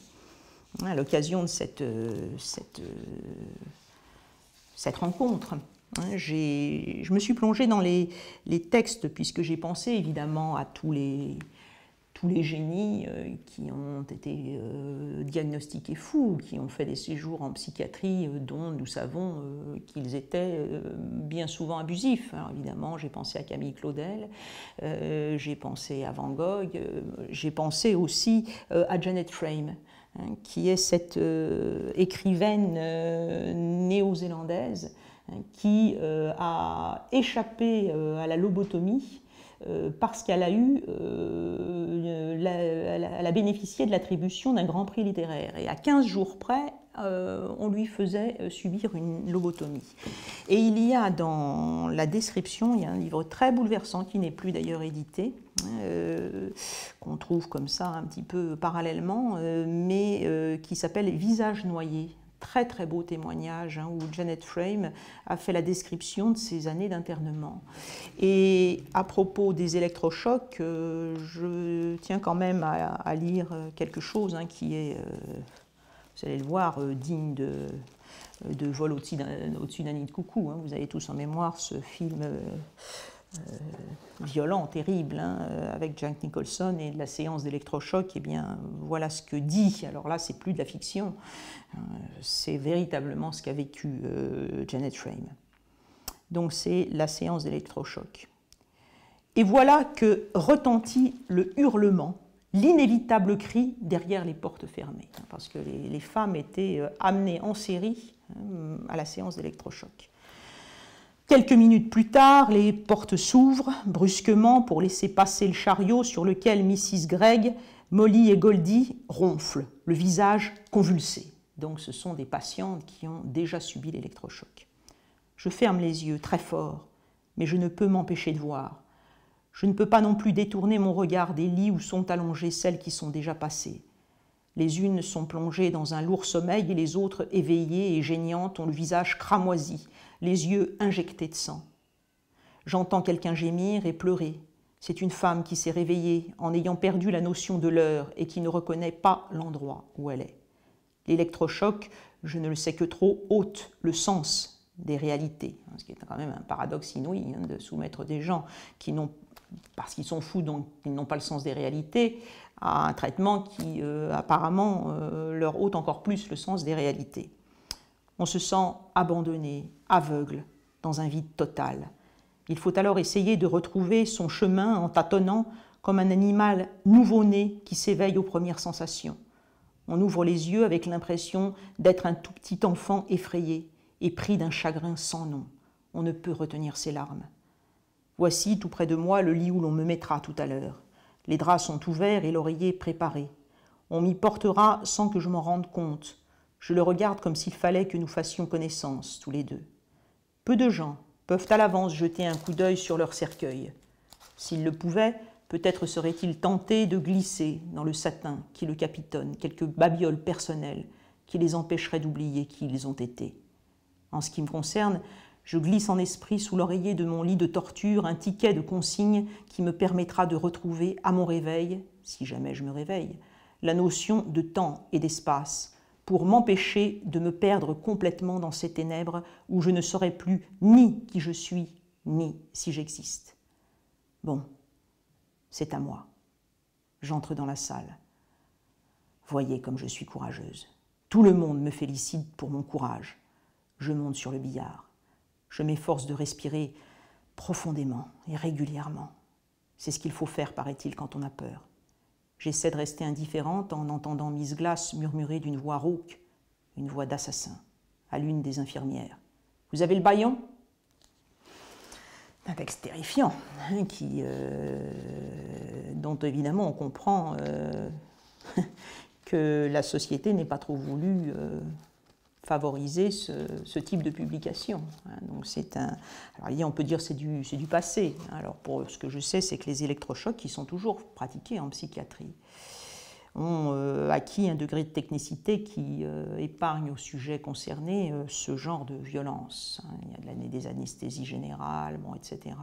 A: À l'occasion de cette rencontre, je me suis plongée dans les textes puisque j'ai pensé évidemment à tous les génies qui ont été diagnostiqués fous, qui ont fait des séjours en psychiatrie dont nous savons qu'ils étaient bien souvent abusifs. Alors évidemment, j'ai pensé à Camille Claudel, j'ai pensé à Van Gogh, j'ai pensé aussi à Janet Frame, qui est cette écrivaine néo-zélandaise qui a échappé à la lobotomie parce qu'elle a bénéficié de l'attribution d'un grand prix littéraire. Et à 15 jours près, on lui faisait subir une lobotomie. Et il y a dans la description, il y a un livre très bouleversant qui n'est plus d'ailleurs édité, qu'on trouve comme ça un petit peu parallèlement, mais qui s'appelle « Visages noyés ». très très beau témoignage où Janet Frame a fait la description de ses années d'internement. Et à propos des électrochocs, je tiens quand même à lire quelque chose qui est, vous allez le voir, digne de Vol au-dessus d'un nid de coucou. Vous avez tous en mémoire ce film violent, terrible, avec Jack Nicholson et de la séance d'électrochoc. Eh bien, voilà ce que dit. Alors là, c'est plus de la fiction, c'est véritablement ce qu'a vécu Janet Frame. Donc c'est la séance d'électrochoc. Et voilà que retentit le hurlement, l'inévitable cri derrière les portes fermées, parce que les femmes étaient amenées en série à la séance d'électrochoc. Quelques minutes plus tard, les portes s'ouvrent brusquement pour laisser passer le chariot sur lequel Mrs. Gregg, Molly et Goldie ronflent, le visage convulsé. Donc ce sont des patientes qui ont déjà subi l'électrochoc. Je ferme les yeux très fort, mais je ne peux m'empêcher de voir. Je ne peux pas non plus détourner mon regard des lits où sont allongées celles qui sont déjà passées. Les unes sont plongées dans un lourd sommeil et les autres, éveillées et geignantes, ont le visage cramoisi, les yeux injectés de sang. J'entends quelqu'un gémir et pleurer. C'est une femme qui s'est réveillée en ayant perdu la notion de l'heure et qui ne reconnaît pas l'endroit où elle est. L'électrochoc, je ne le sais que trop, ôte le sens des réalités, ce qui est quand même un paradoxe inouï de soumettre des gens qui n'ont, parce qu'ils sont fous, donc ils n'ont pas le sens des réalités, à un traitement qui apparemment leur ôte encore plus le sens des réalités. On se sent abandonné, aveugle, dans un vide total. Il faut alors essayer de retrouver son chemin en tâtonnant comme un animal nouveau-né qui s'éveille aux premières sensations. On ouvre les yeux avec l'impression d'être un tout petit enfant effrayé et pris d'un chagrin sans nom. On ne peut retenir ses larmes. Voici tout près de moi le lit où l'on me mettra tout à l'heure. Les draps sont ouverts et l'oreiller préparé. On m'y portera sans que je m'en rende compte. Je le regarde comme s'il fallait que nous fassions connaissance, tous les deux. Peu de gens peuvent à l'avance jeter un coup d'œil sur leur cercueil. S'ils le pouvaient, peut-être seraient-ils tentés de glisser dans le satin qui le capitonne quelques babioles personnelles qui les empêcheraient d'oublier qui ils ont été. En ce qui me concerne, je glisse en esprit sous l'oreiller de mon lit de torture un ticket de consigne qui me permettra de retrouver à mon réveil, si jamais je me réveille, la notion de temps et d'espace, pour m'empêcher de me perdre complètement dans ces ténèbres où je ne saurais plus ni qui je suis, ni si j'existe. Bon, c'est à moi. J'entre dans la salle. Voyez comme je suis courageuse. Tout le monde me félicite pour mon courage. Je monte sur le billard. Je m'efforce de respirer profondément et régulièrement. C'est ce qu'il faut faire, paraît-il, quand on a peur. J'essaie de rester indifférente en entendant Miss Glass murmurer d'une voix rauque, une voix d'assassin, à l'une des infirmières. « Vous avez le bâillon ?» Un texte terrifiant, dont évidemment on comprend que la société n'ait pas trop voulu favoriser ce type de publication. Donc c'est un, alors on peut dire c'est du passé. Alors pour ce que je sais, c'est que les électrochocs qui sont toujours pratiqués en psychiatrie ont acquis un degré de technicité qui épargne aux sujets concernés ce genre de violence. Il y a des anesthésies générales, bon, etc.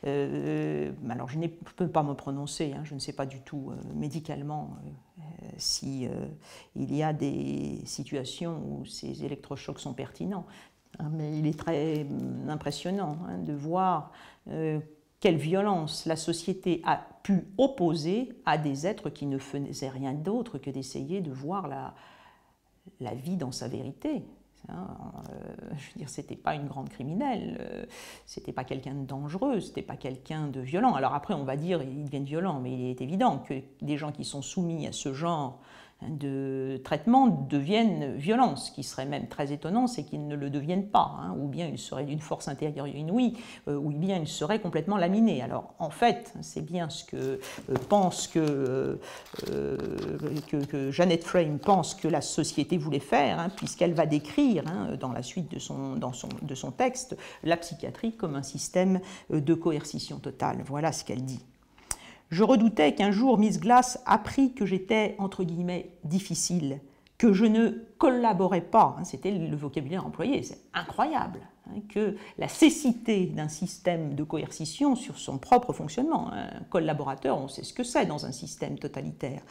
A: Alors je ne peux pas me prononcer, je ne sais pas du tout médicalement si il y a des situations où ces électrochocs sont pertinents. Mais il est très impressionnant de voir quelle violence la société a pu opposer à des êtres qui ne faisaient rien d'autre que d'essayer de voir la vie dans sa vérité. Je veux dire, c'était pas une grande criminelle, c'était pas quelqu'un de dangereux, c'était pas quelqu'un de violent. Alors après, on va dire ils deviennent violents, mais il est évident que des gens qui sont soumis à ce genre de traitement deviennent violents. Ce qui serait même très étonnant, c'est qu'ils ne le deviennent pas, ou bien ils seraient d'une force intérieure inouïe, ou bien ils seraient complètement laminés. Alors en fait, c'est bien ce que pense que Janet Frame pense que la société voulait faire, puisqu'elle va décrire dans la suite de son texte la psychiatrie comme un système de coercition totale. Voilà ce qu'elle dit. Je redoutais qu'un jour Miss Glass apprît que j'étais, entre guillemets, difficile, que je ne collaborais pas, c'était le vocabulaire employé, c'est incroyable, que la cécité d'un système de coercition sur son propre fonctionnement. Un collaborateur, on sait ce que c'est dans un système totalitaire.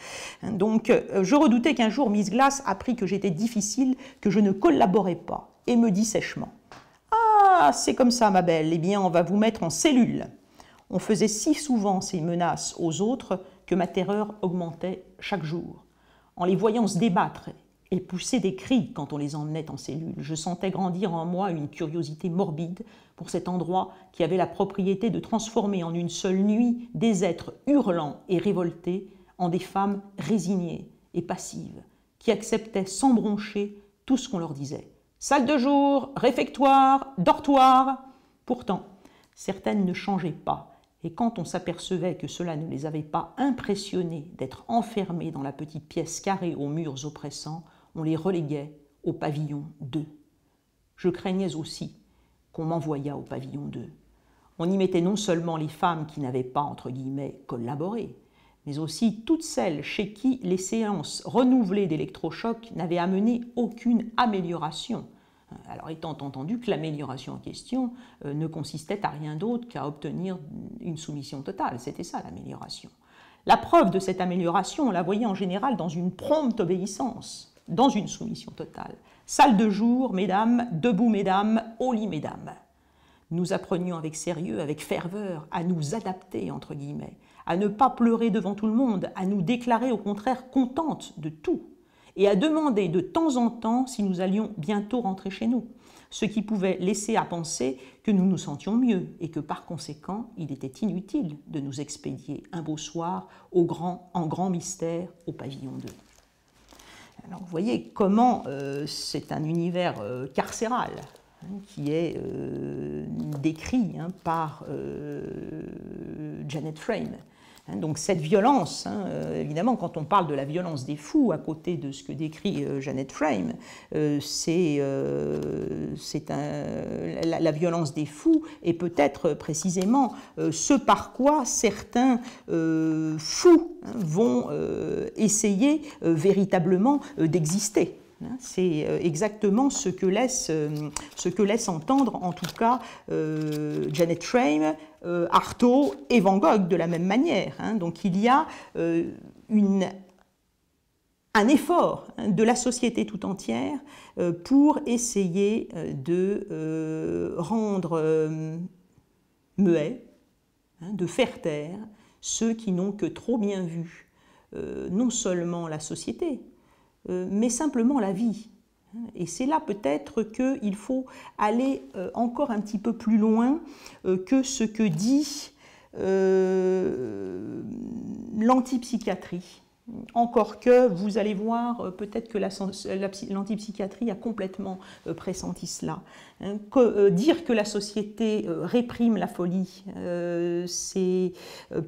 A: Donc je redoutais qu'un jour Miss Glass apprit que j'étais difficile, que je ne collaborais pas, et me dit sèchement « Ah, c'est comme ça ma belle, eh bien on va vous mettre en cellule ». On faisait si souvent ces menaces aux autres que ma terreur augmentait chaque jour. En les voyant se débattre et pousser des cris quand on les emmenait en cellule, je sentais grandir en moi une curiosité morbide pour cet endroit qui avait la propriété de transformer en une seule nuit des êtres hurlants et révoltés en des femmes résignées et passives, qui acceptaient sans broncher tout ce qu'on leur disait. Salle de jour, réfectoire, dortoir. Pourtant, certaines ne changeaient pas. Et quand on s'apercevait que cela ne les avait pas impressionnées d'être enfermées dans la petite pièce carrée aux murs oppressants, on les reléguait au pavillon 2. Je craignais aussi qu'on m'envoyât au pavillon 2. On y mettait non seulement les femmes qui n'avaient pas, entre guillemets, collaboré, mais aussi toutes celles chez qui les séances renouvelées d'électrochocs n'avaient amené aucune amélioration. Alors étant entendu que l'amélioration en question ne consistait à rien d'autre qu'à obtenir une soumission totale, c'était ça l'amélioration. La preuve de cette amélioration, on la voyait en général dans une prompte obéissance, dans une soumission totale. Salle de jour, mesdames, debout, mesdames, au lit, mesdames. Nous apprenions avec sérieux, avec ferveur, à nous adapter, entre guillemets, à ne pas pleurer devant tout le monde, à nous déclarer au contraire contentes de tout, et à demander de temps en temps si nous allions bientôt rentrer chez nous, ce qui pouvait laisser à penser que nous nous sentions mieux et que par conséquent, il était inutile de nous expédier un beau soir en grand mystère au pavillon 2. Alors vous voyez comment c'est un univers carcéral qui est décrit par Janet Frame. Donc cette violence, évidemment, quand on parle de la violence des fous, à côté de ce que décrit Janet Frame, la violence des fous est peut-être précisément ce par quoi certains fous vont essayer véritablement d'exister. C'est exactement ce que laisse entendre, en tout cas, Janet Frame, Artaud et Van Gogh de la même manière. Donc il y a un effort de la société tout entière pour essayer de rendre muets, de faire taire ceux qui n'ont que trop bien vu non seulement la société, mais simplement la vie. Et c'est là peut-être qu'il faut aller encore un petit peu plus loin que ce que dit l'antipsychiatrie. Encore que, vous allez voir, peut-être que l'antipsychiatrie a complètement pressenti cela. Dire que la société réprime la folie, c'est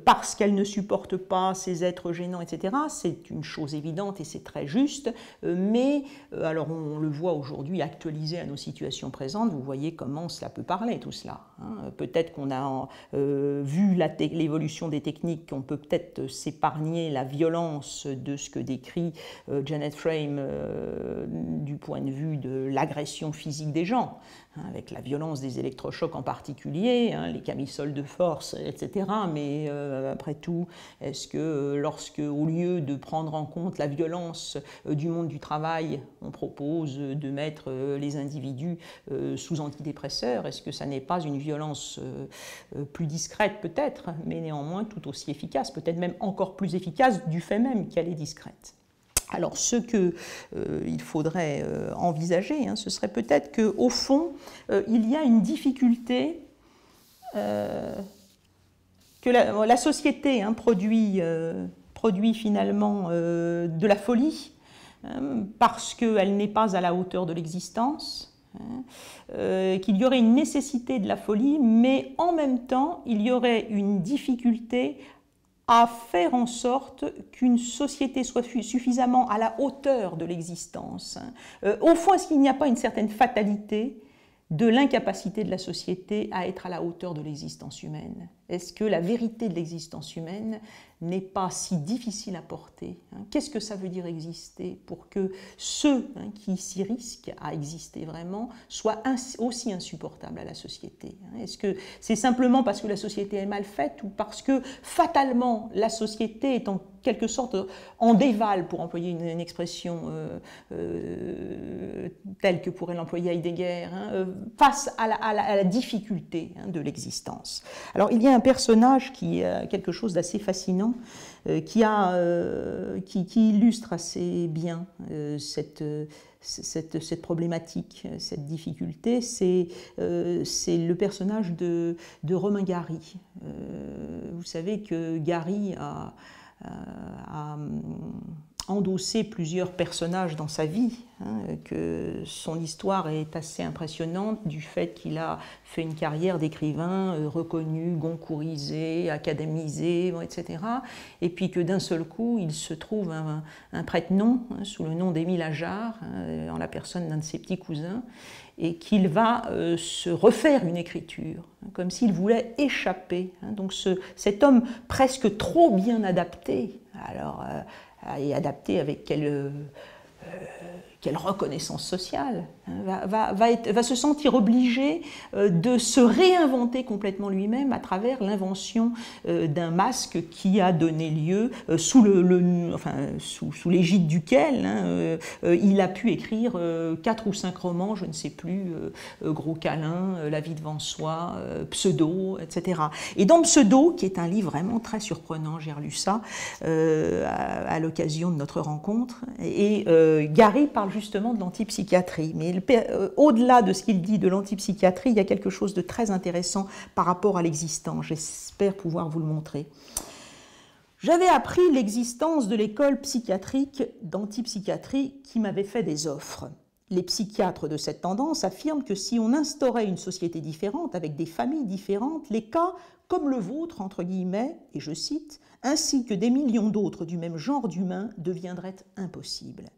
A: parce qu'elle ne supporte pas ces êtres gênants, etc., c'est une chose évidente et c'est très juste, mais alors on le voit aujourd'hui actualisé à nos situations présentes, vous voyez comment cela peut parler, tout cela. Peut-être qu'on a vu l'évolution des techniques, qu'on peut peut-être s'épargner la violence de ce que décrit Janet Frame du point de vue de l'agression physique des gens, avec la violence des électrochocs en particulier, les camisoles de force, etc. Mais après tout, est-ce que lorsque, au lieu de prendre en compte la violence du monde du travail, on propose de mettre les individus sous antidépresseurs, est-ce que ça n'est pas une violence plus discrète peut-être, mais néanmoins tout aussi efficace, peut-être même encore plus efficace du fait même qu'elle est discrète? Alors, ce qu'il faudrait envisager, ce serait peut-être qu'au fond, il y a une difficulté que la société produit finalement de la folie parce qu'elle n'est pas à la hauteur de l'existence, qu'il y aurait une nécessité de la folie, mais en même temps, il y aurait une difficulté à faire en sorte qu'une société soit suffisamment à la hauteur de l'existence. Au fond, est-ce qu'il n'y a pas une certaine fatalité de l'incapacité de la société à être à la hauteur de l'existence humaine? est-ce que la vérité de l'existence humaine n'est pas si difficile à porter? Qu'est-ce que ça veut dire exister pour que ceux qui s'y risquent à exister vraiment soient aussi insupportables à la société? Est-ce que c'est simplement parce que la société est mal faite ou parce que fatalement la société est en quelque sorte en déval, pour employer une expression telle que pourrait l'employer Heidegger, face à la difficulté de l'existence. Alors il y a un personnage qui a quelque chose d'assez fascinant, qui illustre assez bien cette problématique, cette difficulté, c'est le personnage de Romain Gary. Vous savez que Gary a endossé plusieurs personnages dans sa vie, que son histoire est assez impressionnante du fait qu'il a fait une carrière d'écrivain reconnu, goncourisé, académisé, etc. Et puis que d'un seul coup, il se trouve un prête-nom sous le nom d'Émile Ajar, en la personne d'un de ses petits cousins, et qu'il va se refaire une écriture, comme s'il voulait échapper. Donc cet homme presque trop bien adapté, alors, et adapté avec quelle reconnaissance sociale, va se sentir obligé de se réinventer complètement lui-même à travers l'invention d'un masque qui a donné lieu, sous l'égide duquel il a pu écrire 4 ou 5 romans, je ne sais plus, Gros câlin, La vie devant soi, Pseudo, etc. Et dans Pseudo, qui est un livre vraiment très surprenant, j'ai relu ça à l'occasion de notre rencontre, et Gary parle justement de l'antipsychiatrie. Mais au-delà de ce qu'il dit de l'antipsychiatrie, il y a quelque chose de très intéressant par rapport à l'existence. J'espère pouvoir vous le montrer. J'avais appris l'existence de l'école psychiatrique d'antipsychiatrie qui m'avait fait des offres. Les psychiatres de cette tendance affirment que si on instaurait une société différente, avec des familles différentes, les cas comme le vôtre, entre guillemets, et je cite, ainsi que des millions d'autres du même genre d'humains, deviendraient impossibles.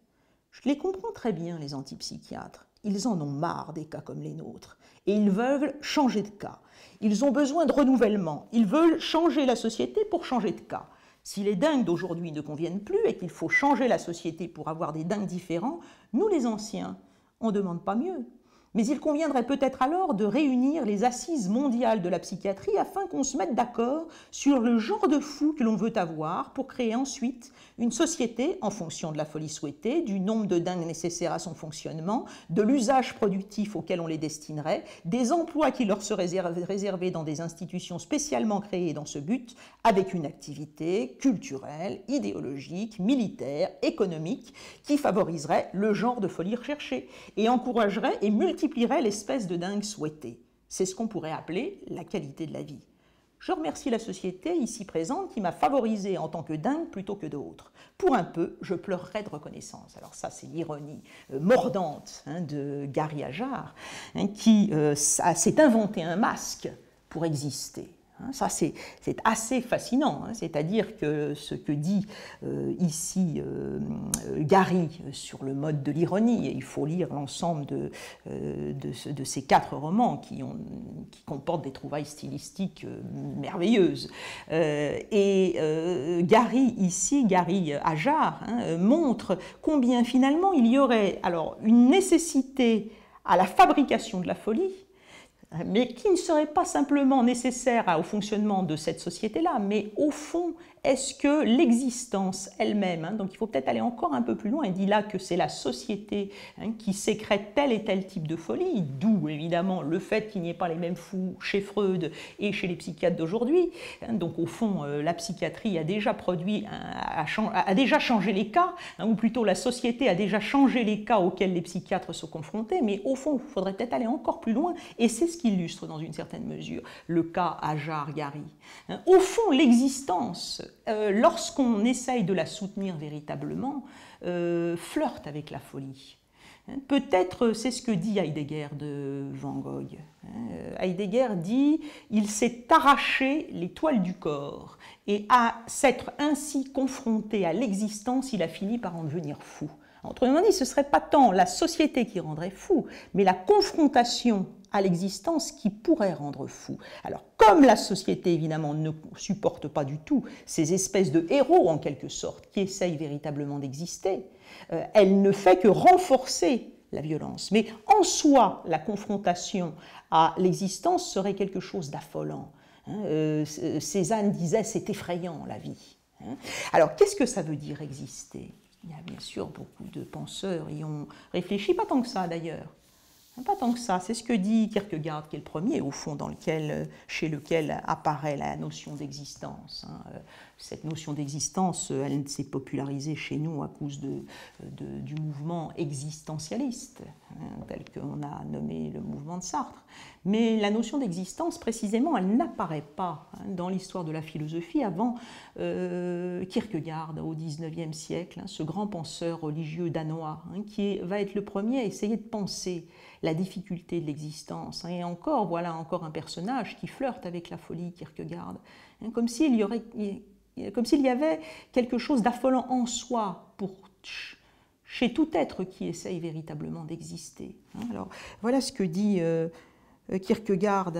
A: Je les comprends très bien, les antipsychiatres. Ils en ont marre des cas comme les nôtres. Et ils veulent changer de cas. Ils ont besoin de renouvellement. Ils veulent changer la société pour changer de cas. Si les dingues d'aujourd'hui ne conviennent plus et qu'il faut changer la société pour avoir des dingues différents, nous les anciens, on ne demande pas mieux. Mais il conviendrait peut-être alors de réunir les assises mondiales de la psychiatrie afin qu'on se mette d'accord sur le genre de fou que l'on veut avoir pour créer ensuite une société en fonction de la folie souhaitée, du nombre de dingues nécessaires à son fonctionnement, de l'usage productif auquel on les destinerait, des emplois qui leur seraient réservés dans des institutions spécialement créées dans ce but, avec une activité culturelle, idéologique, militaire, économique, qui favoriserait le genre de folie recherchée et encouragerait et multiplierait l'espèce de dingue souhaitée. C'est ce qu'on pourrait appeler la qualité de la vie. Je remercie la société ici présente qui m'a favorisé en tant que dingue plutôt que d'autres. Pour un peu, je pleurerai de reconnaissance. Alors ça, c'est l'ironie mordante de Gary Ajar, qui s'est inventé un masque pour exister. Ça, c'est assez fascinant, c'est-à-dire que ce que dit ici Gary sur le mode de l'ironie, et il faut lire l'ensemble de ces 4 romans qui comportent des trouvailles stylistiques merveilleuses. Et Gary Ajar, montre combien finalement il y aurait alors une nécessité à la fabrication de la folie, mais qui ne serait pas simplement nécessaire au fonctionnement de cette société-là, mais au fond, est-ce que l'existence elle-même, donc il faut peut-être aller encore un peu plus loin, il dit là que c'est la société qui sécrète tel et tel type de folie, d'où évidemment le fait qu'il n'y ait pas les mêmes fous chez Freud et chez les psychiatres d'aujourd'hui. Donc au fond, la psychiatrie a déjà a déjà changé les cas, ou plutôt la société a déjà changé les cas auxquels les psychiatres sont confrontés, mais au fond, il faudrait peut-être aller encore plus loin, et c'est ce qui illustre dans une certaine mesure le cas Ajar-Gary. Au fond, l'existence, lorsqu'on essaye de la soutenir véritablement, flirte avec la folie. Peut-être c'est ce que dit Heidegger de Van Gogh. Heidegger dit « il s'est arraché les toiles du corps et à s'être ainsi confronté à l'existence, il a fini par en devenir fou ». Autrement dit, ce ne serait pas tant la société qui rendrait fou, mais la confrontation à l'existence qui pourrait rendre fou. Alors, comme la société, évidemment, ne supporte pas du tout ces espèces de héros, en quelque sorte, qui essayent véritablement d'exister, elle ne fait que renforcer la violence. Mais en soi, la confrontation à l'existence serait quelque chose d'affolant. Cézanne disait « c'est effrayant, la vie ». Alors, qu'est-ce que ça veut dire exister? Il y a bien sûr beaucoup de penseurs y ont réfléchi, pas tant que ça d'ailleurs. Pas tant que ça, c'est ce que dit Kierkegaard, qui est le premier, au fond, chez lequel apparaît la notion d'existence. Cette notion d'existence, elle s'est popularisée chez nous à cause du mouvement existentialiste, tel qu'on a nommé le mouvement de Sartre. Mais la notion d'existence, précisément, elle n'apparaît pas dans l'histoire de la philosophie avant Kierkegaard, au XIXe siècle, ce grand penseur religieux danois, qui va être le premier à essayer de penser la difficulté de l'existence. Et encore, voilà encore un personnage qui flirte avec la folie, Kierkegaard, comme s'il y avait quelque chose d'affolant en soi chez tout être qui essaye véritablement d'exister. Alors, voilà ce que dit Kierkegaard.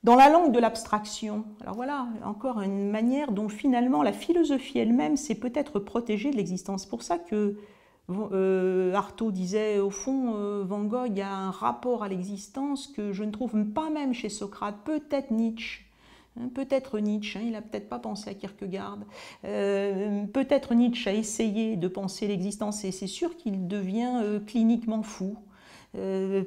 A: Dans la langue de l'abstraction, alors voilà encore une manière dont finalement la philosophie elle-même s'est peut-être protégée de l'existence. C'est pour ça que Artaud disait, au fond, Van Gogh a un rapport à l'existence que je ne trouve pas même chez Socrate, peut-être Nietzsche. Peut-être Nietzsche, il n'a peut-être pas pensé à Kierkegaard, peut-être Nietzsche a essayé de penser l'existence et c'est sûr qu'il devient cliniquement fou.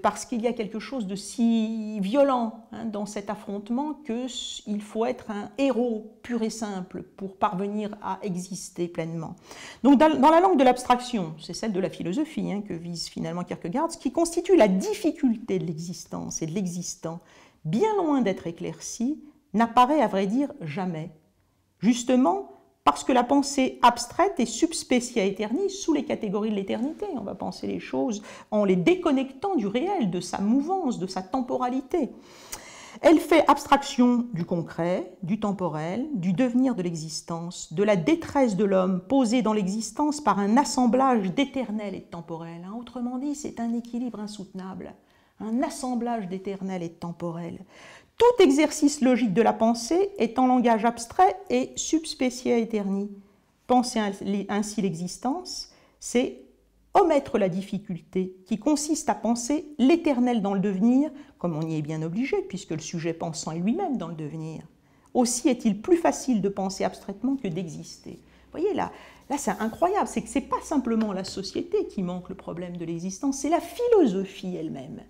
A: Parce qu'il y a quelque chose de si violent dans cet affrontement qu'il faut être un héros pur et simple pour parvenir à exister pleinement. Donc dans la langue de l'abstraction, c'est celle de la philosophie que vise finalement Kierkegaard, ce qui constitue la difficulté de l'existence et de l'existant, bien loin d'être éclaircie, n'apparaît à vrai dire jamais. Justement, parce que la pensée abstraite est subspecia aeternis, sous les catégories de l'éternité. On va penser les choses en les déconnectant du réel, de sa mouvance, de sa temporalité. Elle fait abstraction du concret, du temporel, du devenir de l'existence, de la détresse de l'homme posée dans l'existence par un assemblage d'éternel et de temporel. Autrement dit, c'est un équilibre insoutenable, un assemblage d'éternel et de temporel. Tout exercice logique de la pensée est en langage abstrait et subspecia aeterni. Penser ainsi l'existence, c'est omettre la difficulté qui consiste à penser l'éternel dans le devenir, comme on y est bien obligé, puisque le sujet pensant est lui-même dans le devenir. Aussi est-il plus facile de penser abstraitement que d'exister. Vous voyez, là c'est incroyable, c'est que ce n'est pas simplement la société qui manque le problème de l'existence, c'est la philosophie elle-même.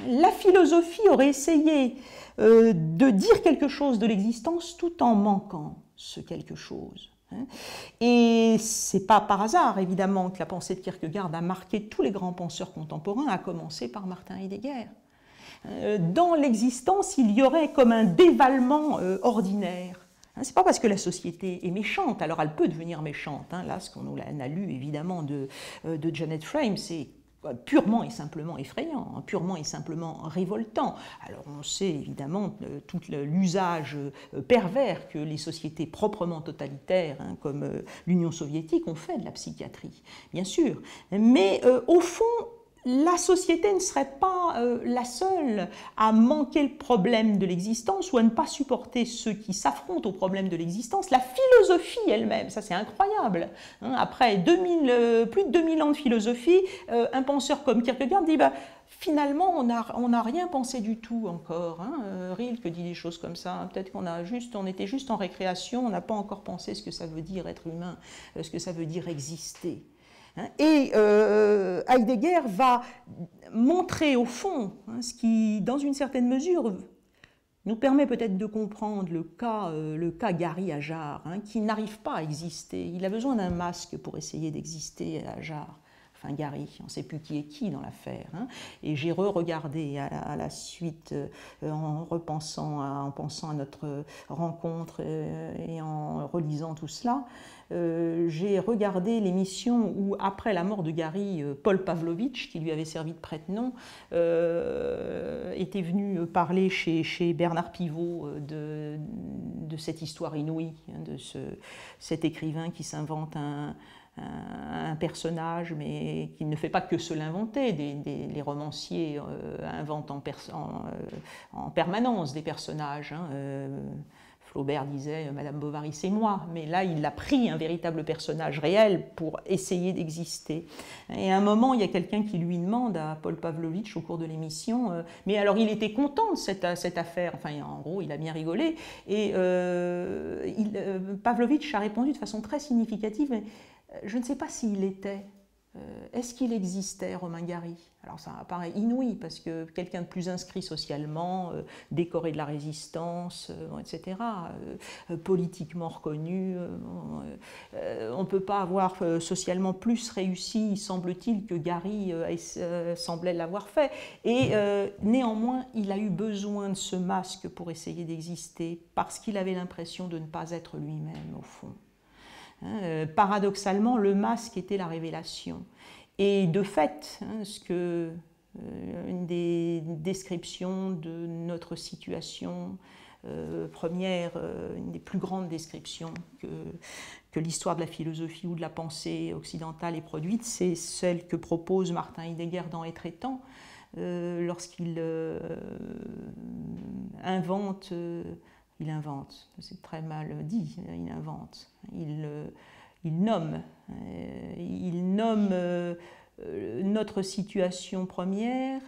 A: La philosophie aurait essayé de dire quelque chose de l'existence tout en manquant ce quelque chose. Et ce n'est pas par hasard, évidemment, que la pensée de Kierkegaard a marqué tous les grands penseurs contemporains, à commencer par Martin Heidegger. Dans l'existence, il y aurait comme un dévalement ordinaire. Ce n'est pas parce que la société est méchante, alors elle peut devenir méchante. Là, ce qu'on a lu, évidemment, de Janet Frame, c'est purement et simplement effrayant, purement et simplement révoltant. Alors on sait évidemment tout l'usage pervers que les sociétés proprement totalitaires, comme l'Union soviétique, ont fait de la psychiatrie, bien sûr. Mais au fond, la société ne serait pas la seule à manquer le problème de l'existence ou à ne pas supporter ceux qui s'affrontent au problème de l'existence. La philosophie elle-même, ça c'est incroyable. Après plus de 2000 ans de philosophie, un penseur comme Kierkegaard dit finalement on n'a rien pensé du tout encore. Rilke dit des choses comme ça. Peut-être on était juste en récréation, on n'a pas encore pensé ce que ça veut dire être humain, ce que ça veut dire exister. Et Heidegger va montrer au fond ce qui, dans une certaine mesure, nous permet peut-être de comprendre le cas Gary Ajar, qui n'arrive pas à exister. Il a besoin d'un masque pour essayer d'exister, Ajar. Enfin, Gary, on ne sait plus qui est qui dans l'affaire. Et j'ai re-regardé à la suite, en pensant à notre rencontre et en relisant tout cela, j'ai regardé l'émission où, après la mort de Gary, Paul Pavlovitch, qui lui avait servi de prête-nom, était venu parler chez Bernard Pivot de cette histoire inouïe, de cet écrivain qui s'invente un personnage, mais qu'il ne fait pas que se l'inventer. Les romanciers inventent en permanence des personnages. Flaubert disait « Madame Bovary, c'est moi », mais là, il a pris un véritable personnage réel pour essayer d'exister. Et à un moment, il y a quelqu'un qui lui demande à Paul Pavlovitch au cours de l'émission « Mais alors, il était content de cette affaire ?» Enfin, en gros, il a bien rigolé. Et Pavlovitch a répondu de façon très significative « Je ne sais pas s'il était. Est-ce qu'il existait, Romain Gary ?» Alors ça paraît inouï, parce que quelqu'un de plus inscrit socialement, décoré de la résistance, etc., politiquement reconnu, on ne peut pas avoir socialement plus réussi, semble-t-il, que Gary semblait l'avoir fait. Et néanmoins, il a eu besoin de ce masque pour essayer d'exister, parce qu'il avait l'impression de ne pas être lui-même, au fond. Paradoxalement, le masque était la révélation. Et de fait, une des descriptions de notre situation première, une des plus grandes descriptions que l'histoire de la philosophie ou de la pensée occidentale ait produite, c'est celle que propose Martin Heidegger dans Être et temps, lorsqu'il invente... Il invente, c'est très mal dit, il invente, il nomme notre situation première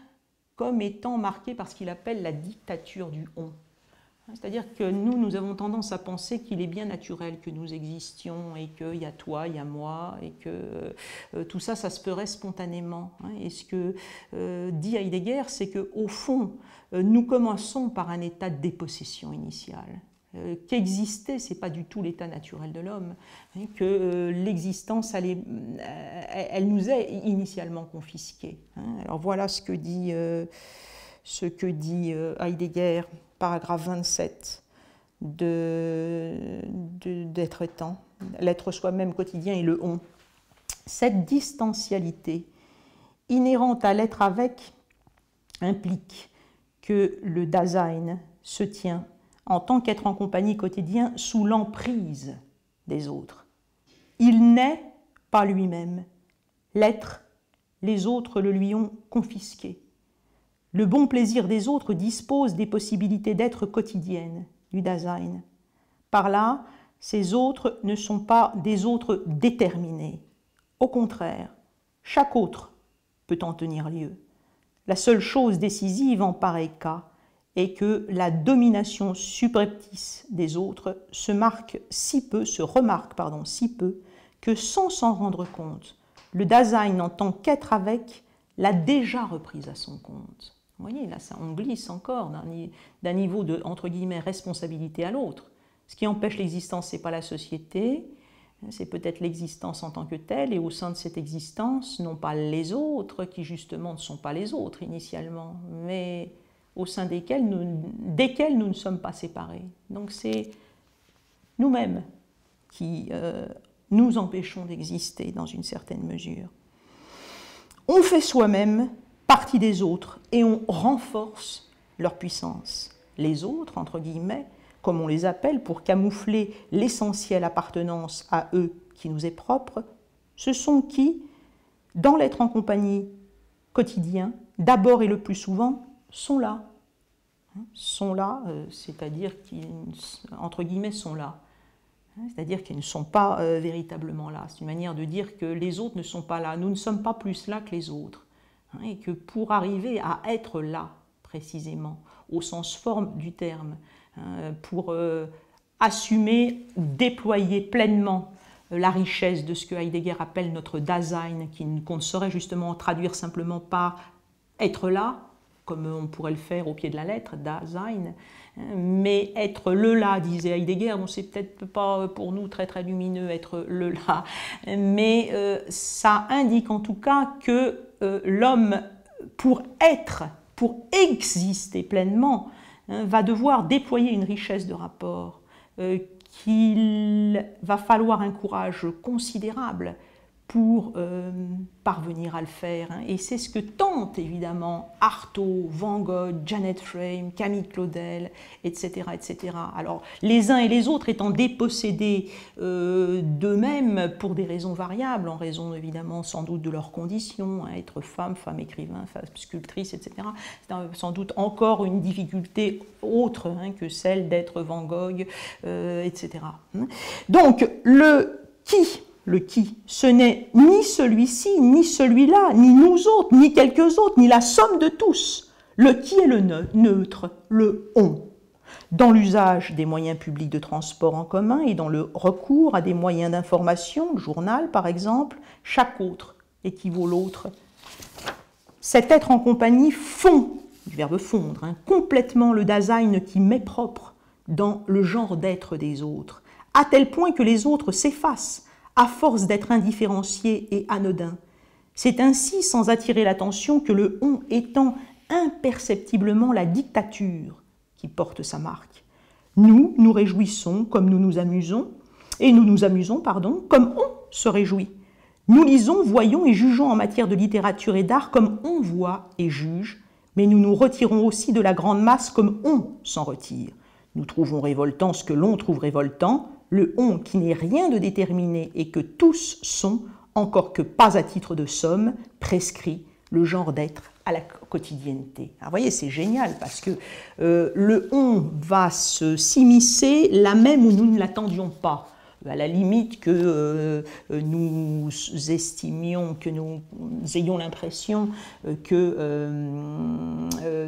A: comme étant marquée par ce qu'il appelle la dictature du on. C'est-à-dire que nous avons tendance à penser qu'il est bien naturel que nous existions et qu'il y a toi, il y a moi, et que tout ça, ça se ferait spontanément. Et ce que dit Heidegger, c'est qu'au fond, nous commençons par un état de dépossession initiale. Qu'exister, ce n'est pas du tout l'état naturel de l'homme, que l'existence, elle nous est initialement confisquée. Alors voilà ce que dit Heidegger, paragraphe 27 d'Être et temps, l'être soi-même quotidien et le on. Cette distancialité inhérente à l'être avec implique que le Dasein se tient en tant qu'être en compagnie quotidien sous l'emprise des autres. Il n'est pas lui-même. L'être, les autres le lui ont confisqué. Le bon plaisir des autres dispose des possibilités d'être quotidiennes du Dasein. Par là, ces autres ne sont pas des autres déterminés. Au contraire, chaque autre peut en tenir lieu. La seule chose décisive en pareil cas est que la domination subreptice des autres se remarque si peu que sans s'en rendre compte, le Dasein en tant qu'être avec l'a déjà reprise à son compte. Vous voyez, là, on glisse encore d'un niveau de, entre guillemets, responsabilité à l'autre. Ce qui empêche l'existence, ce n'est pas la société, c'est peut-être l'existence en tant que telle, et au sein de cette existence, non pas les autres, qui justement ne sont pas les autres initialement, mais au sein desquels nous ne sommes pas séparés. Donc c'est nous-mêmes qui nous empêchons d'exister dans une certaine mesure. On fait soi-même partie des autres et on renforce leur puissance. Les autres, entre guillemets, comme on les appelle pour camoufler l'essentielle appartenance à eux qui nous est propre, ce sont qui, dans l'être en compagnie quotidien, d'abord et le plus souvent, sont là. Sont là, c'est-à-dire qu'ils, entre guillemets, sont là. C'est-à-dire qu'ils ne sont pas véritablement là. C'est une manière de dire que les autres ne sont pas là. Nous ne sommes pas plus là que les autres. Et que pour arriver à être là, précisément, au sens forme du terme, pour assumer ou déployer pleinement la richesse de ce que Heidegger appelle notre Dasein, qu'on ne saurait justement traduire simplement par être là, comme on pourrait le faire au pied de la lettre, Dasein, mais être le là, disait Heidegger, bon, c'est peut-être pas pour nous très très lumineux être le là, mais ça indique en tout cas que l'homme, pour être, pour exister pleinement, va devoir déployer une richesse de rapport, qu'il va falloir un courage considérable pour parvenir à le faire. Hein. Et c'est ce que tentent évidemment Artaud, Van Gogh, Janet Frame, Camille Claudel, etc., etc. Alors les uns et les autres étant dépossédés d'eux-mêmes pour des raisons variables, en raison évidemment sans doute de leurs conditions, hein, être femme, femme écrivain, femme sculptrice, etc. C'est sans doute encore une difficulté autre hein, que celle d'être Van Gogh, etc. Donc le qui, ce n'est ni celui-ci, ni celui-là, ni nous autres, ni quelques autres, ni la somme de tous. Le qui est le neutre, le on. Dans l'usage des moyens publics de transport en commun et dans le recours à des moyens d'information, le journal par exemple, chaque autre équivaut l'autre. Cet être en compagnie fond, du verbe fondre, hein, complètement le Dasein qui met propre dans le genre d'être des autres, à tel point que les autres s'effacent, à force d'être indifférenciés et anodins. C'est ainsi, sans attirer l'attention, que le « on » étend imperceptiblement la dictature qui porte sa marque. Nous nous réjouissons comme nous nous amusons, et nous nous amusons, pardon, comme on se réjouit. Nous lisons, voyons et jugeons en matière de littérature et d'art comme on voit et juge, mais nous nous retirons aussi de la grande masse comme on s'en retire. Nous trouvons révoltant ce que l'on trouve révoltant, le « on » qui n'est rien de déterminé et que tous sont, encore que pas à titre de somme, prescrit le genre d'être à la quotidienneté. Alors, vous voyez, c'est génial parce que le « on » va s'immiscer là même où nous ne l'attendions pas. À la limite que nous estimions, que nous ayons l'impression que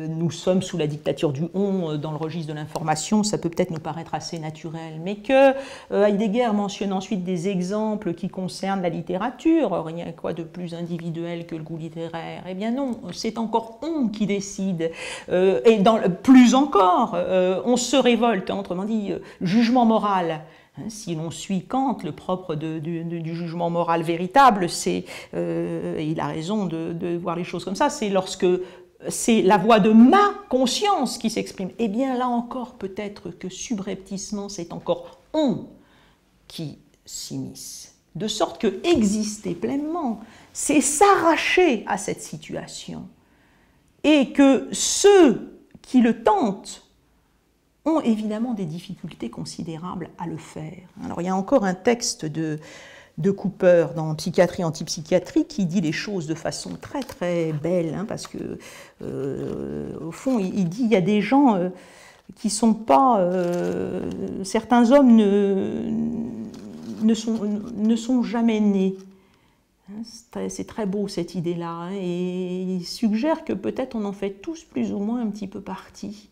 A: nous sommes sous la dictature du « on » dans le registre de l'information, ça peut peut-être nous paraître assez naturel, mais que Heidegger mentionne ensuite des exemples qui concernent la littérature, rien quoi de plus individuel que le goût littéraire, eh bien non, c'est encore « on » qui décide, et plus encore, on se révolte, autrement dit, jugement moral. Si l'on suit Kant, le propre du jugement moral véritable, c'est, il a raison de voir les choses comme ça, c'est lorsque c'est la voix de ma conscience qui s'exprime. Eh bien là encore, peut-être que subrepticement, c'est encore on qui s'immisce. De sorte que exister pleinement, c'est s'arracher à cette situation. Et que ceux qui le tentent ont évidemment des difficultés considérables à le faire. Alors il y a encore un texte de Cooper dans Psychiatrie antipsychiatrie qui dit les choses de façon très très belle, hein, parce que au fond il dit il y a des gens qui ne sont pas... certains hommes ne sont jamais nés. C'est très beau cette idée-là, hein, et il suggère que peut-être on en fait tous plus ou moins un petit peu partie.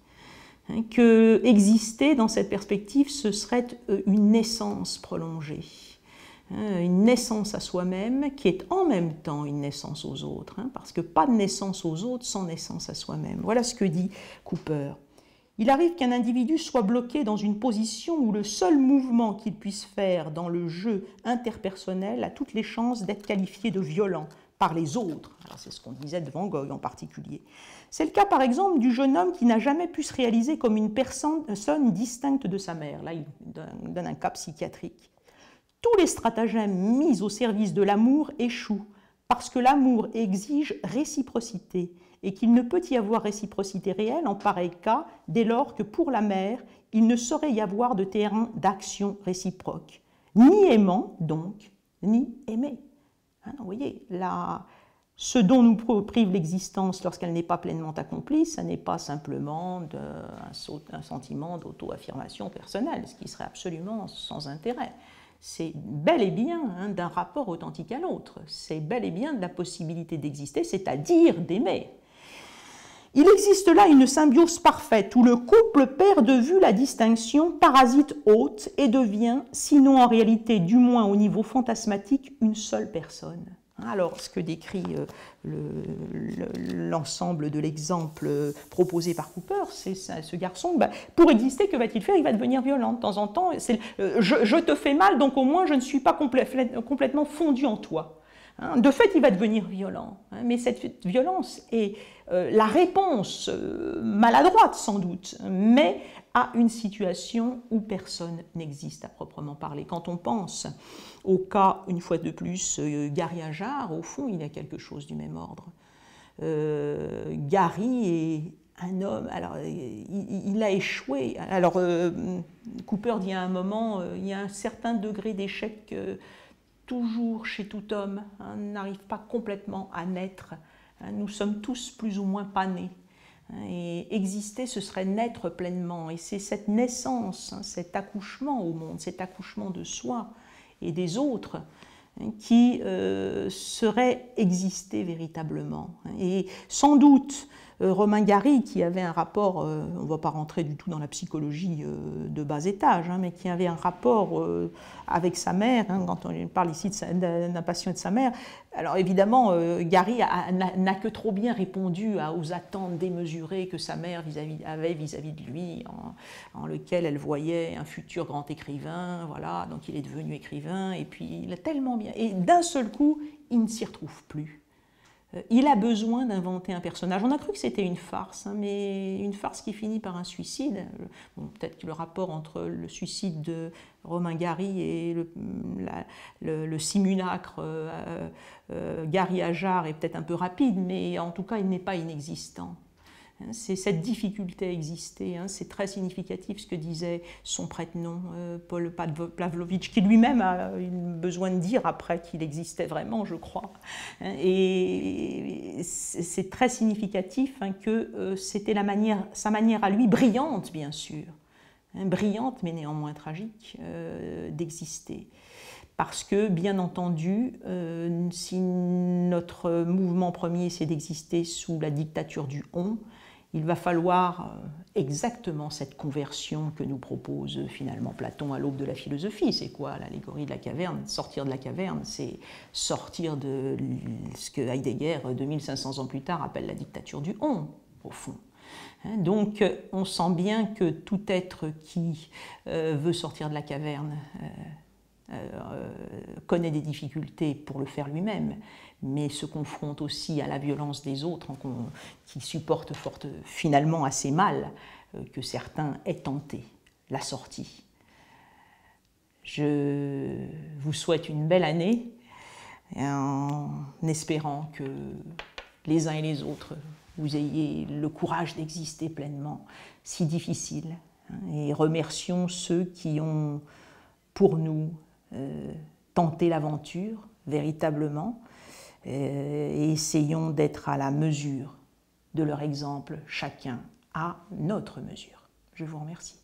A: Que exister dans cette perspective, ce serait une naissance prolongée, une naissance à soi-même qui est en même temps une naissance aux autres, parce que pas de naissance aux autres sans naissance à soi-même. Voilà ce que dit Cooper. Il arrive qu'un individu soit bloqué dans une position où le seul mouvement qu'il puisse faire dans le jeu interpersonnel a toutes les chances d'être qualifié de violent par les autres. Alors c'est ce qu'on disait de Van Gogh en particulier. C'est le cas par exemple du jeune homme qui n'a jamais pu se réaliser comme une personne distincte de sa mère. Là, il donne un cas psychiatrique. Tous les stratagèmes mis au service de l'amour échouent, parce que l'amour exige réciprocité, et qu'il ne peut y avoir réciprocité réelle en pareil cas, dès lors que pour la mère, il ne saurait y avoir de terrain d'action réciproque. Ni aimant, donc, ni aimé. Hein, vous voyez, ce dont nous prive l'existence lorsqu'elle n'est pas pleinement accomplie, ce n'est pas simplement un sentiment d'auto-affirmation personnelle, ce qui serait absolument sans intérêt. C'est bel et bien d'un rapport authentique à l'autre, c'est bel et bien de la possibilité d'exister, c'est-à-dire d'aimer. Il existe là une symbiose parfaite où le couple perd de vue la distinction, parasite haute et devient, sinon en réalité, du moins au niveau fantasmatique, une seule personne. Alors, ce que décrit l'ensemble de l'exemple proposé par Cooper, c'est ce garçon, pour exister, que va-t-il faire? Il va devenir violent de temps en temps. Je te fais mal, donc au moins je ne suis pas complètement fondu en toi. hein. De fait, il va devenir violent, hein, mais cette violence est la réponse maladroite sans doute, mais à une situation où personne n'existe à proprement parler. Quand on pense au cas, une fois de plus, Gary Ajar, au fond, il y a quelque chose du même ordre. Gary est un homme, alors il a échoué. Alors Cooper dit à un moment, il y a un certain degré d'échec toujours chez tout homme, hein, n'arrive pas complètement à naître. Hein, nous sommes tous plus ou moins pas nés. Hein, et exister, ce serait naître pleinement. Et c'est cette naissance, hein, cet accouchement au monde, cet accouchement de soi et des autres, hein, qui serait exister véritablement. Et sans doute, Romain Gary, qui avait un rapport, on ne va pas rentrer du tout dans la psychologie de bas étage, hein, mais qui avait un rapport avec sa mère, hein, quand on parle ici d'un patient et de sa mère. Alors évidemment, Gary n'a que trop bien répondu aux attentes démesurées que sa mère avait vis-à-vis de lui, en lequel elle voyait un futur grand écrivain, voilà, donc il est devenu écrivain, et puis il a tellement bien... Et d'un seul coup, il ne s'y retrouve plus. Il a besoin d'inventer un personnage. On a cru que c'était une farce, hein, mais une farce qui finit par un suicide. Bon, peut-être que le rapport entre le suicide de Romain Gary et le simulacre Gary Ajar est peut-être un peu rapide, mais en tout cas, il n'est pas inexistant. C'est cette difficulté à exister, hein, c'est très significatif ce que disait son prête-nom, Paul Pavlovitch, qui lui-même a eu besoin de dire après qu'il existait vraiment, je crois. Et c'est très significatif, hein, que c'était sa manière à lui, brillante bien sûr, hein, brillante mais néanmoins tragique, d'exister. Parce que, bien entendu, si notre mouvement premier c'est d'exister sous la dictature du on, il va falloir exactement cette conversion que nous propose finalement Platon à l'aube de la philosophie. C'est quoi l'allégorie de la caverne? Sortir de la caverne, c'est sortir de ce que Heidegger, 2500 ans plus tard, appelle la dictature du on, au fond. Donc on sent bien que tout être qui veut sortir de la caverne connaît des difficultés pour le faire lui-même, mais se confronte aussi à la violence des autres, qui supportent finalement assez mal que certains aient tenté la sortie. Je vous souhaite une belle année, en espérant que les uns et les autres, vous ayez le courage d'exister pleinement, si difficile, hein, et remercions ceux qui ont, pour nous, tenter l'aventure véritablement, et essayons d'être à la mesure de leur exemple, chacun à notre mesure. Je vous remercie.